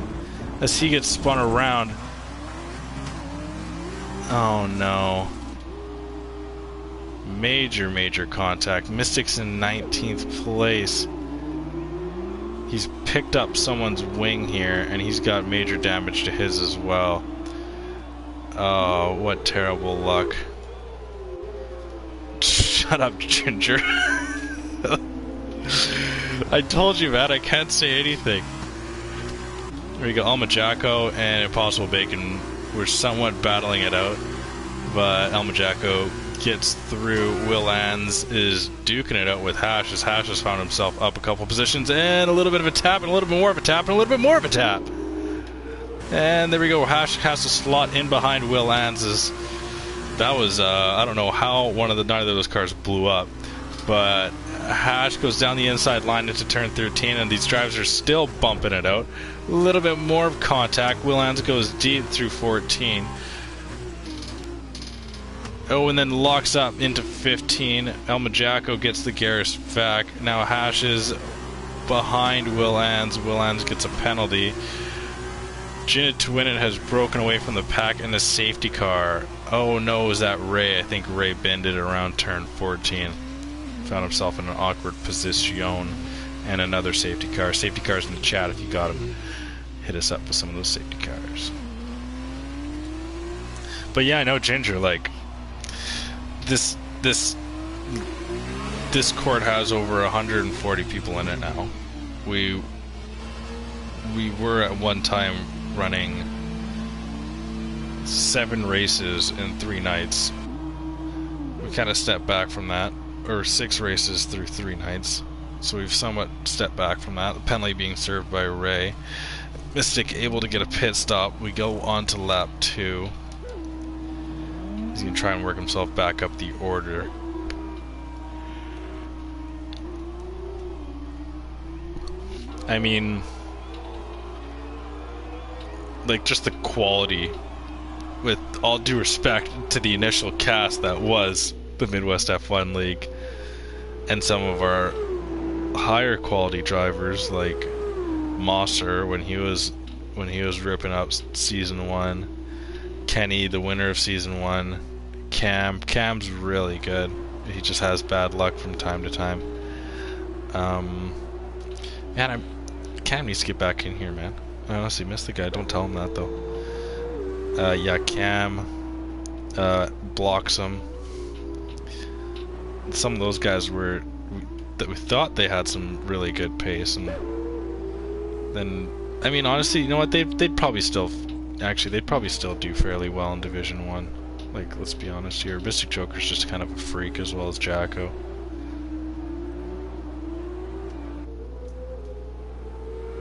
as he gets spun around? Oh no, major contact. Mystic's in 19th place. He's picked up someone's wing here, and he's got major damage to his as well. Oh, what terrible luck. Shut up, Ginger. I told you, man, I can't say anything. There you go, Elma Jacko and Impossible Bacon were somewhat battling it out, but Elma Jacko gets through. Will Ans is duking it out with Hash, as Hash has found himself up a couple positions, and a little bit of a tap, and a little bit more of a tap, and a little bit more of a tap. And there we go. Hash has to slot in behind Will Ans. That was, I don't know how neither of those cars blew up, but Hash goes down the inside line into turn 13, and these drivers are still bumping it out. A little bit more of contact. Will Ans goes deep through 14. Oh, and then locks up into 15. El Majacco gets the Garris back. Now Hash is behind Will Ans. Will Ans gets a penalty. Jinnit Twinin has broken away from the pack in a safety car. Oh no, is that Ray? I think Ray bended around turn 14. Found himself in an awkward position. And another safety car. Safety cars in the chat if you got them. Hit us up with some of those safety cars. But yeah, I know Ginger, like, this court has over 140 people in it now. We were at one time running 7 races in 3 nights. We kind of stepped back from that, or 6 races through 3 nights. So we've somewhat stepped back from that. The penalty being served by Ray. Mystic able to get a pit stop. We go on to lap 2. He's going to try and work himself back up the order. I mean, like, just the quality, with all due respect to the initial cast that was the Midwest F1 League, and some of our higher quality drivers like Mosser when he was ripping up season 1, Kenny, the winner of season 1, Cam's really good. He just has bad luck from time to time. Man, Cam needs to get back in here, man. I honestly miss the guy. Don't tell him that though. Yeah, Cam blocks him. Some of those guys we thought they had some really good pace, and then, I mean, honestly, you know what? They'd probably still do fairly well in Division 1. Like, let's be honest here. Mystic Joker's just kind of a freak, as well as Jacko.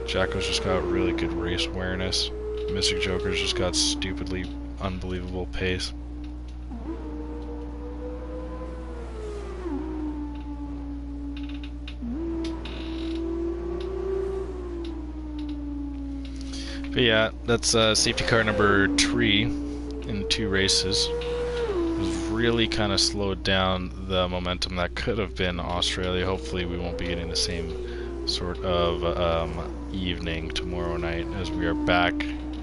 Jacko's just got really good race awareness. Mystic Joker's just got stupidly unbelievable pace. But yeah, that's safety car number 3 in 2 races. It was really kind of slowed down the momentum that could have been Australia. Hopefully we won't be getting the same sort of evening tomorrow night, as we are back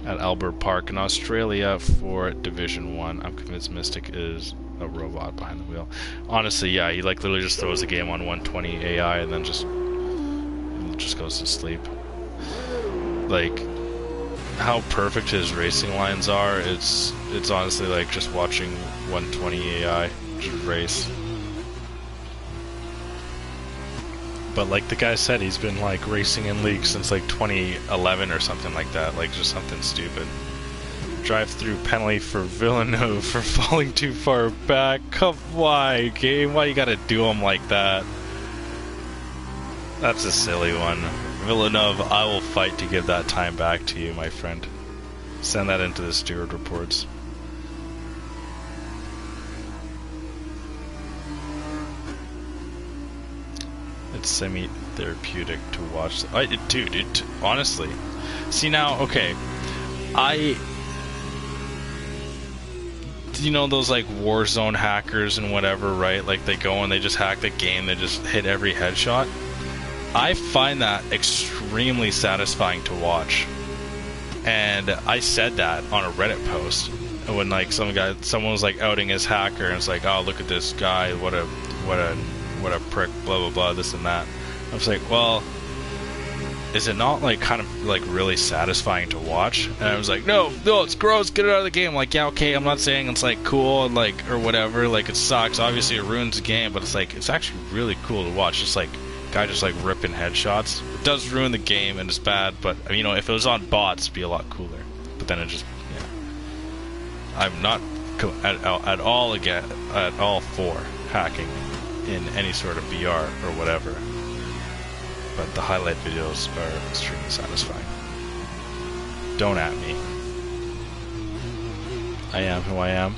at Albert Park in Australia for Division 1. I'm convinced Mystic is a robot behind the wheel. Honestly, yeah, he like literally just throws the game on 120 AI and then just goes to sleep. Like, how perfect his racing lines are, it's honestly like just watching 120 AI just race. But like the guy said, he's been like racing in leagues since like 2011 or something like that, like just something stupid. Drive-through penalty for Villeneuve for falling too far back. Why, game? Why you gotta do him like that? That's a silly one. Villeneuve, I will fight to give that time back to you, my friend. Send that into the steward reports. It's semi-therapeutic to watch. Dude, honestly. See now, okay. You know those like Warzone hackers and whatever, right? Like they go and they just hack the game, they just hit every headshot. I find that extremely satisfying to watch. And I said that on a Reddit post when like someone was like outing his hacker, and it's like, oh, look at this guy, what a prick, blah blah blah, this and that. I was like, well, is it not like kind of like really satisfying to watch? And I was like, no, it's gross, get it out of the game. Like, yeah, okay, I'm not saying it's like cool and like or whatever, like it sucks, obviously it ruins the game, but it's like it's actually really cool to watch. Just like guy just like ripping headshots. It does ruin the game and it's bad, but you know, if it was on bots it'd be a lot cooler. But then it just, yeah. I'm not at all again, at all for hacking in any sort of VR or whatever. But the highlight videos are extremely satisfying. Don't at me. I am who I am.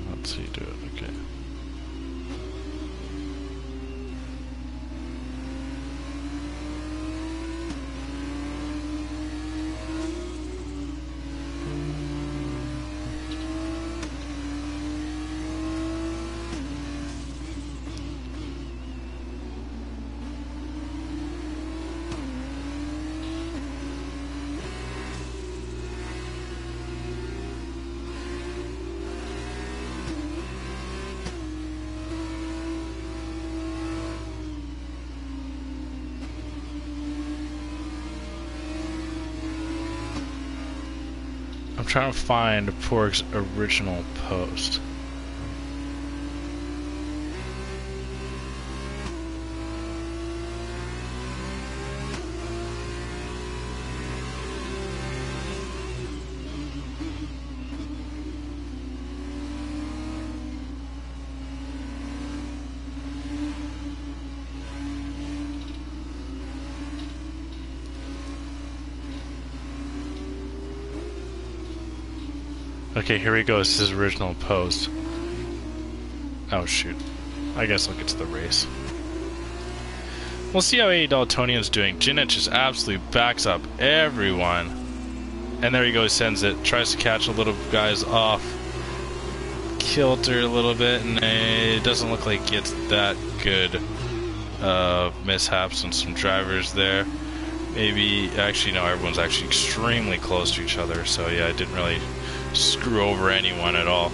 Let's see, do it, okay. I'm trying to find Porg's original post. Okay, here he goes, his original post. Oh shoot. I guess I'll get to the race. We'll see how A. Daltonian's doing. Jinich just absolutely backs up everyone. And there he goes, sends it. Tries to catch a little guys off kilter a little bit, and it doesn't look like it's that good mishaps on some drivers there. Maybe, actually no, everyone's actually extremely close to each other, so yeah, it didn't really screw over anyone at all.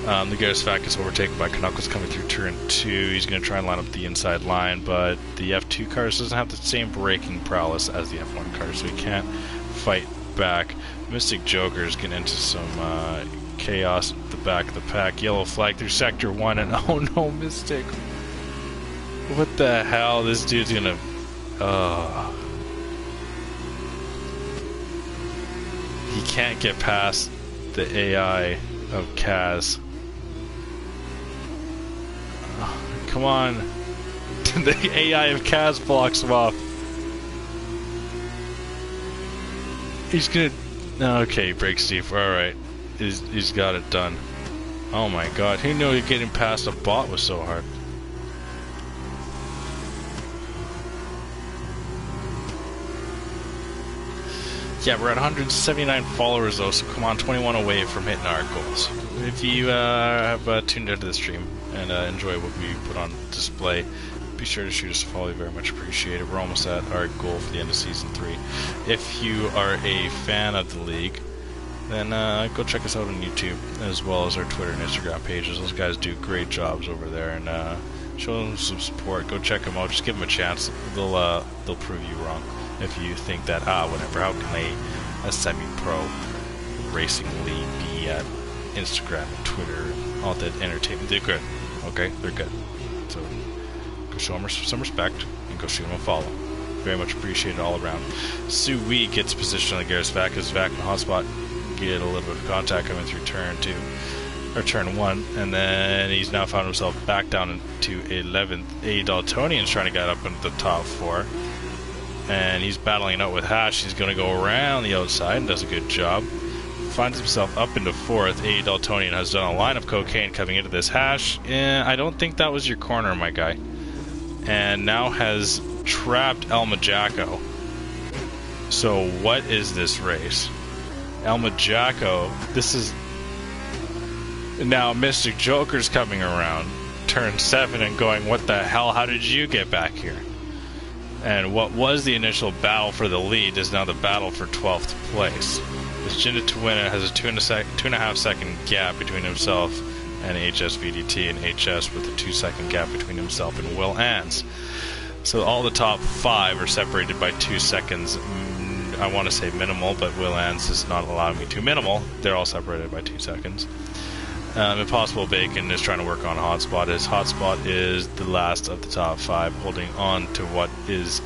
The Gersvac is overtaken by Knuckles coming through turn 2. He's going to try and line up the inside line, but the F2 cars doesn't have the same braking prowess as the F1 cars, so he can't fight back. Mystic Joker's getting into some chaos at the back of the pack. Yellow flag through sector 1, and oh no, Mystic. What the hell? This dude's gonna... He can't get past the AI of Kaz. Oh, come on. The AI of Kaz blocks him off. He's gonna... Okay, break Steve. Alright. He's got it done. Oh my god. Who knew getting past a bot was so hard? Yeah, we're at 179 followers though, so come on, 21 away from hitting our goals. If you have tuned into the stream and enjoy what we put on display, be sure to shoot us a follow, very much appreciated. We're almost at our goal for the end of Season 3. If you are a fan of the league, then go check us out on YouTube, as well as our Twitter and Instagram pages. Those guys do great jobs over there, and show them some support. Go check them out, just give them a chance. They'll prove you wrong. If you think that, whatever, how can a semi-pro racing league be at Instagram and Twitter, all that entertainment? They're good, okay? They're good. So, go show them some respect, and go shoot them a follow. Very much appreciated all around. Sui gets positioned on the Gersvac, as Vac in the hotspot, get a little bit of contact coming through turn 2, or turn 1, and then he's now found himself back down into 11th. A. Daltonian's trying to get up into the top 4. And he's battling it out with Hash. He's going to go around the outside and does a good job. Finds himself up into 4th. A. Daltonian has done a line of cocaine coming into this Hash. I don't think that was your corner, my guy. And now has trapped Elma Jacko. So what is this race? Elma Jacko, this is... Now Mystic Joker's coming around. Turn 7 and going, what the hell? How did you get back here? And what was the initial battle for the lead is now the battle for 12th place. As Jinda Tawina has a 2.5 second gap between himself and HSVDT and HS with a 2-second gap between himself and Will Ans. So all the top 5 are separated by 2 seconds. I want to say minimal, but Will Ans is not allowing me to minimal. They're all separated by 2 seconds. Impossible Bacon is trying to work on Hotspot. His Hotspot is the last of the top 5, holding on to what is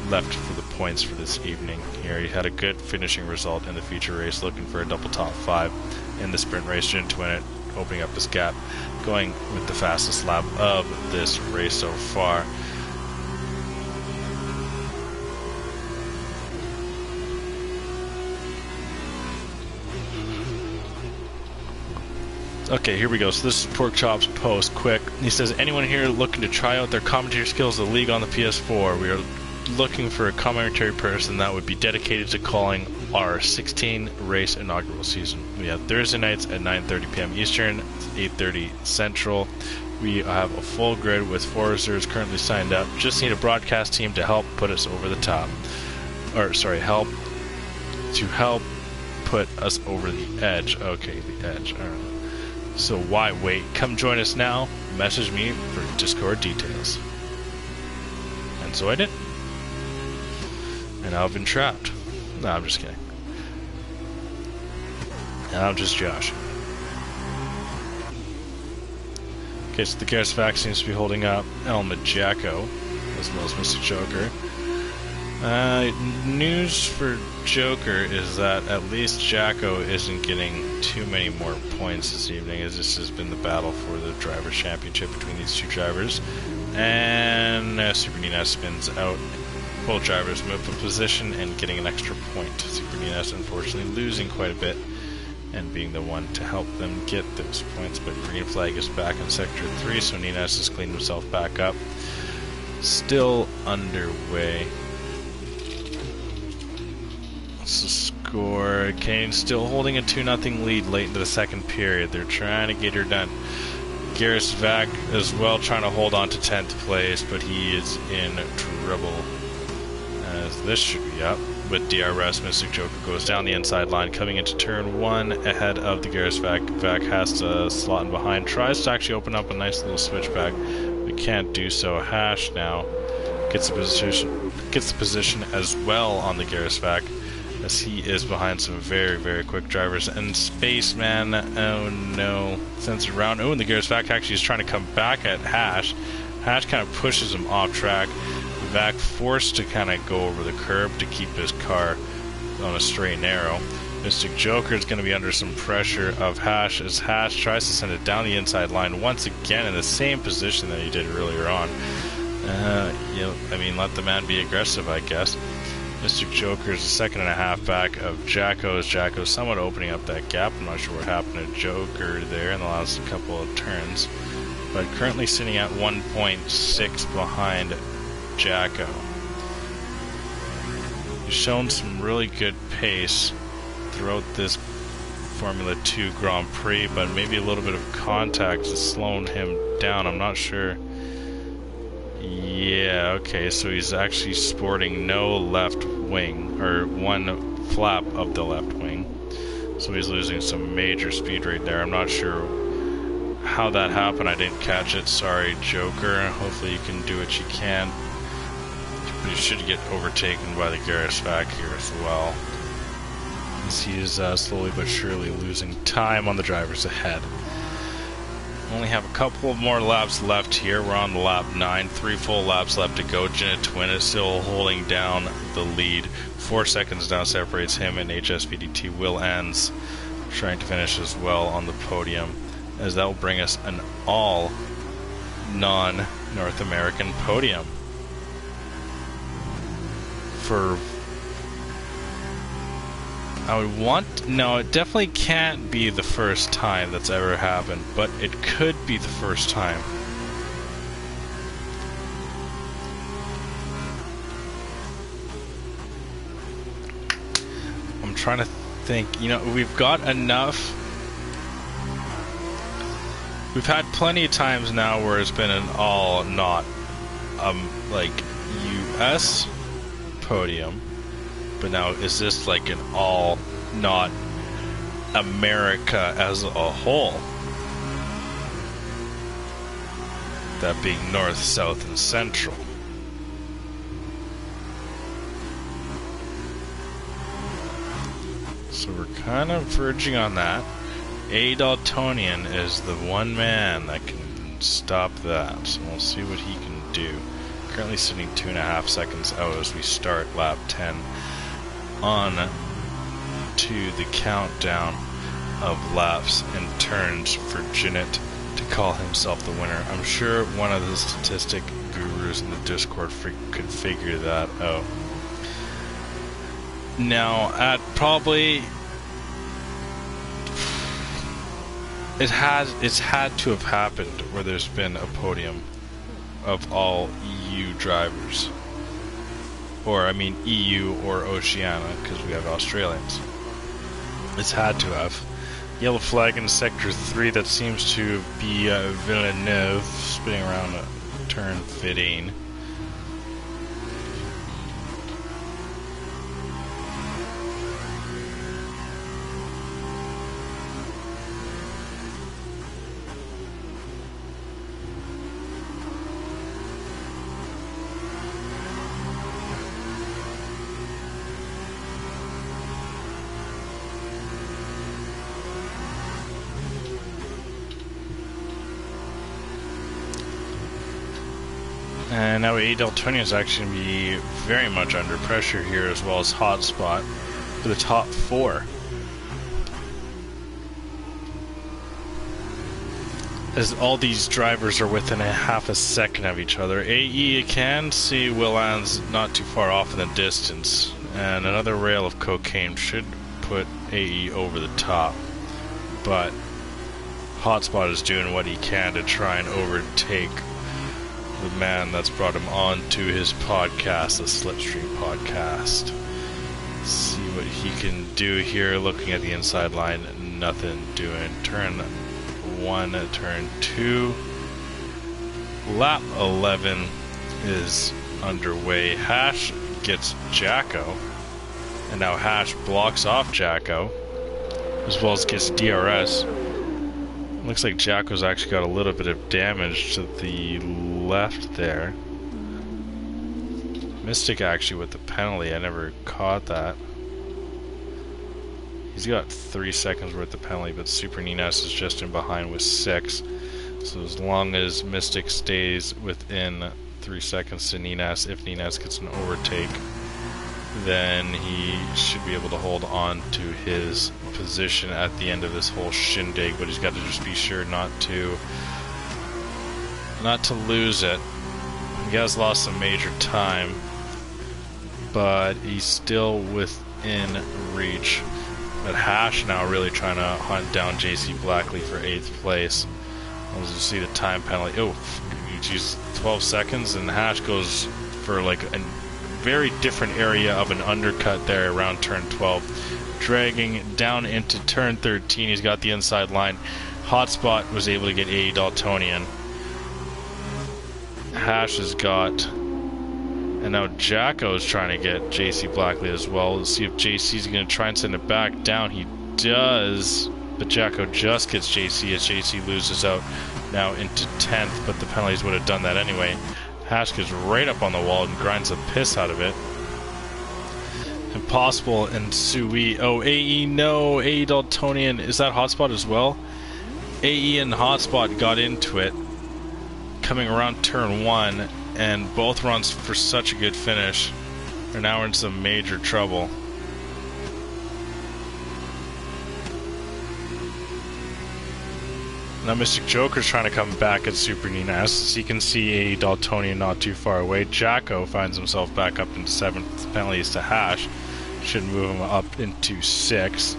left for the points for this evening. Here he had a good finishing result in the feature race, looking for a double top 5 in the sprint race. Didn't win it, opening up his gap, going with the fastest lap of this race so far. Okay, here we go. So this is Pork Chop's post, quick. He says, anyone here looking to try out their commentary skills of the league on the PS4? We are looking for a commentary person that would be dedicated to calling our 16 race inaugural season. We have Thursday nights at 9:30 p.m. Eastern, 8:30 Central. We have a full grid with 4 reserves currently signed up. Just need a broadcast team to help put us over the top. Or, sorry, help put us over the edge. Okay, the edge. All right. So why wait? Come join us now. Message me for Discord details. And so I did. And now I've been trapped. No, I'm just kidding. I'm just Josh. Okay, so the Garrus Vac seems to be holding up Elma Jacko, as well as Mr. Joker. News for Joker is that at least Jacko isn't getting too many more points this evening, as this has been the battle for the Drivers' Championship between these two drivers. And Super Nina spins out. Both drivers move a position and getting an extra point. Super Nina's unfortunately losing quite a bit and being the one to help them get those points, but green flag is back in Sector 3, so Nina's has cleaned himself back up. Still underway. What's the score? Kane still holding a 2-0 lead late into the second period. They're trying to get her done. Garrus Vac as well trying to hold on to 10th place, but he is in trouble, as this should be up. With DRS, Mystic Joker goes down the inside line, coming into turn 1 ahead of the Garrus Vac. Vac has to slot in behind, tries to actually open up a nice little switchback, but can't do so. Hash now gets the position as well on the Garrus Vac, as he is behind some very, very quick drivers. And Spaceman, oh no, sends it around. Oh, and the Garrus Vac actually is trying to come back at Hash. Hash kind of pushes him off track. Vac forced to kind of go over the curb to keep his car on a straight and narrow. Mystic Joker is going to be under some pressure of Hash, as Hash tries to send it down the inside line once again in the same position that he did earlier on. I mean, let the man be aggressive, I guess. Mystic Joker is a second and a half back of Jacko. Jacko's somewhat opening up that gap. I'm not sure what happened to Joker there in the last couple of turns, but currently sitting at 1.6 behind Jacko. He's shown some really good pace throughout this Formula 2 Grand Prix, but maybe a little bit of contact has slowed him down. I'm not sure. Yeah, okay, so he's actually sporting no left wing, or one flap of the left wing. So he's losing some major speed right there. I'm not sure how that happened. I didn't catch it. Sorry, Joker. Hopefully you can do what you can. But he should get overtaken by the Garrus Vac here as well, as he is slowly but surely losing time on the drivers ahead. Only have a couple more laps left here. We're on lap 9. 3 full laps left to go. Jenna Twin is still holding down the lead. 4 seconds now separates him and HSVDT. Will Ends trying to finish as well on the podium, as that will bring us an all non-North American podium. For I would want... No, it definitely can't be the first time that's ever happened, but it could be the first time. I'm trying to think. You know, we've got enough... We've had plenty of times now where it's been an all not, like, US podium. But now, is this like an all not America as a whole? that being north, south, and central. So we're kind of verging on that. A Daltonian is the one man that can stop that, so we'll see what he can do. Currently sitting 2.5 seconds out as we start lap 10 on to the countdown of laps and turns for Jinnit to call himself the winner. I'm sure one of the statistic gurus in the Discord could figure that out. Now, at probably it's had to have happened where there's been a podium of all EU drivers, or I mean EU or Oceania, because we have Australians. It's had to have. Yellow flag in sector 3. That seems to be Villeneuve spinning around turn 15. And now A Daltonian is actually going to be very much under pressure here, as well as Hotspot for the top 4. As all these drivers are within a half a second of each other. AE, you can see Willan's not too far off in the distance, and another rail of cocaine should put AE over the top. But Hotspot is doing what he can to try and overtake the man that's brought him on to his podcast, the Slipstream podcast. See what he can do here. Looking at the inside line, nothing doing. Turn 1, turn 2. Lap 11 is underway. Hash gets Jacko, and now Hash blocks off Jacko, as well as gets DRS. Looks like Jacko's actually got a little bit of damage to the left there. Mystic actually with the penalty. I never caught that. He's got 3 seconds worth of penalty, but Super Ninas is just in behind with 6. So as long as Mystic stays within 3 seconds to Ninas, if Ninas gets an overtake, then he should be able to hold on to his position at the end of this whole shindig. But he's got to just be sure not to lose it. He has lost some major time, but he's still within reach. But Hash now really trying to hunt down JC Blackley for 8th place. As you see the time penalty, oh geez, 12 seconds, and Hash goes for like a very different area of an undercut there around turn 12, dragging down into turn 13. He's got the inside line. Hotspot was able to get A Daltonian. Hash has got, and now Jacko is trying to get JC Blackley as well. Let's see if JC's going to try and send it back down. He does, but Jacko just gets JC as JC loses out now into 10th, but the penalties would have done that anyway. Hash gets right up on the wall and grinds the piss out of it. Impossible and Sui. Oh, AE, no. AE Daltonian. Is that Hotspot as well? AE and Hotspot got into it coming around turn 1, and both runs for such a good finish. They're now in some major trouble. Now Mystic Joker's trying to come back at Super Ninas. As you can see, A Daltonian not too far away. Jacko finds himself back up into 7th. Penalties to Hash should move him up into 6th.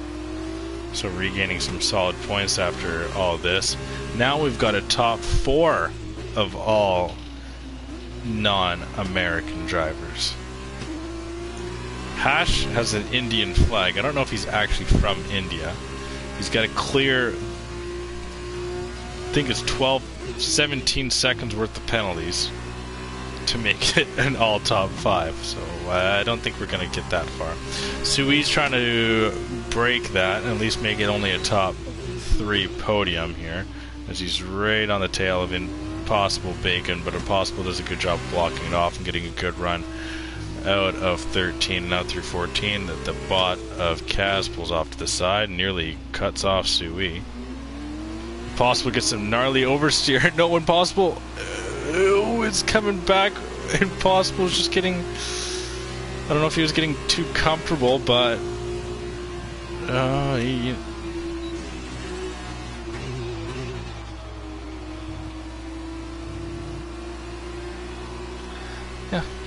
So regaining some solid points after all this. Now we've got a top 4 of all non-American drivers. Hash has an Indian flag. I don't know if he's actually from India. He's got a clear, I think it's 17 seconds worth of penalties to make it an all top 5. So I don't think we're going to get that far. Sui's trying to break that and at least make it only a top 3 podium here, as he's right on the tail of Impossible Bacon, but Impossible does a good job blocking it off and getting a good run out of 13 and out through 14. The bot of Kaz pulls off to the side, nearly cuts off Sui. Impossible gets some gnarly oversteer. No, Impossible is coming back. Impossible is just getting... I don't know if he was getting too comfortable, but...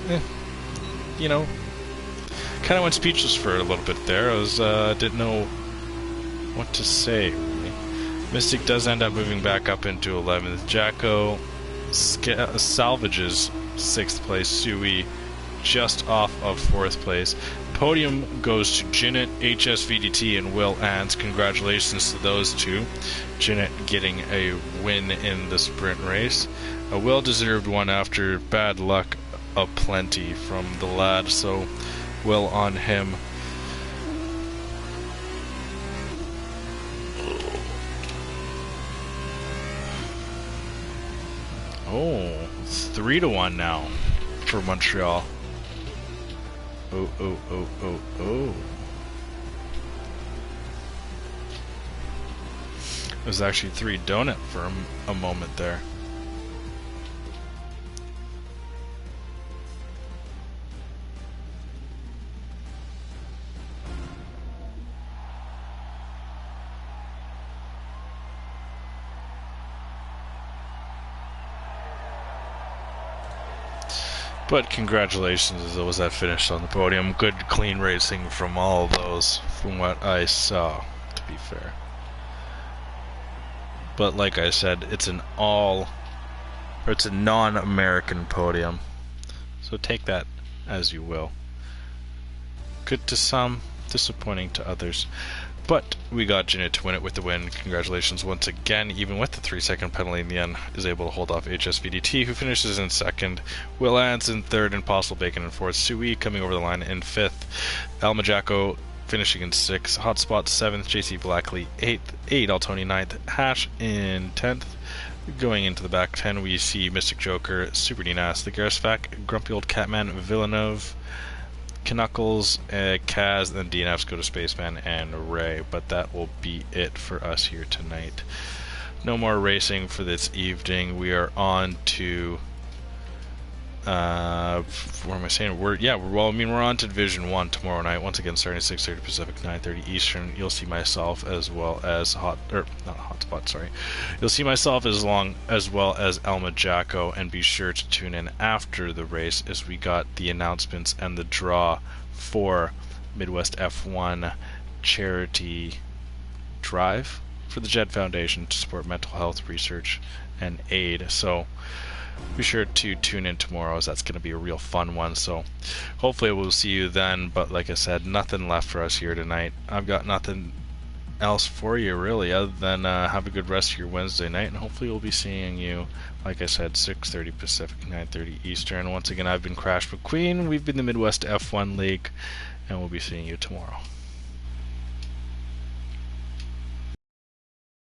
yeah, you know, kind of went speechless for a little bit there. I was didn't know what to say, really. Mystic does end up moving back up into 11th. Jacko salvages 6th place. Sui just off of 4th place. Podium goes to Jinnit, HSVDT, and Will Ants. Congratulations to those two. Jinnit getting a win in the sprint race. A well-deserved one after bad luck aplenty from the lad, so well on him. Oh, it's 3-1 now for Montreal. Oh. It was actually 3 donut for a moment there. But congratulations to those that finished on the podium. Good, clean racing from all of those, from what I saw, to be fair. But like I said, it's a non-American podium. So take that as you will. Good to some, disappointing to others. But we got Jinnit to win it with the win. Congratulations once again, even with the 3-second penalty in the end, is able to hold off HSVDT, who finishes in 2nd. Will Ants in 3rd, Impossible Bacon in 4th. Sui coming over the line in 5th. Alma Jacko finishing in 6th. Hotspot 7th. JC Blackley 8th. 8 Altoni 9th. Hash in 10th. Going into the back 10, we see Mystic Joker, Super Dinas, the Garsvac, Grumpy Old Catman, Villeneuve, Knuckles, Kaz, and DNFs go to Spaceman and Ray, but that will be it for us here tonight. No more racing for this evening. We are on to what am I saying? We're on to Division 1 tomorrow night, once again starting at 6:30 Pacific, 9:30 Eastern. You'll see myself as well as You'll see myself as well as Alma Jacko, and be sure to tune in after the race as we got the announcements and the draw for Midwest F1 charity drive for the Jed Foundation to support mental health research and aid. So be sure to tune in tomorrow, as that's going to be a real fun one. So hopefully we'll see you then. But like I said, nothing left for us here tonight. I've got nothing else for you really, other than have a good rest of your Wednesday night, and hopefully we'll be seeing you, like I said, 6:30 Pacific, 9:30 Eastern. Once again, I've been Crash McQueen. We've been the Midwest F1 League, and we'll be seeing you tomorrow.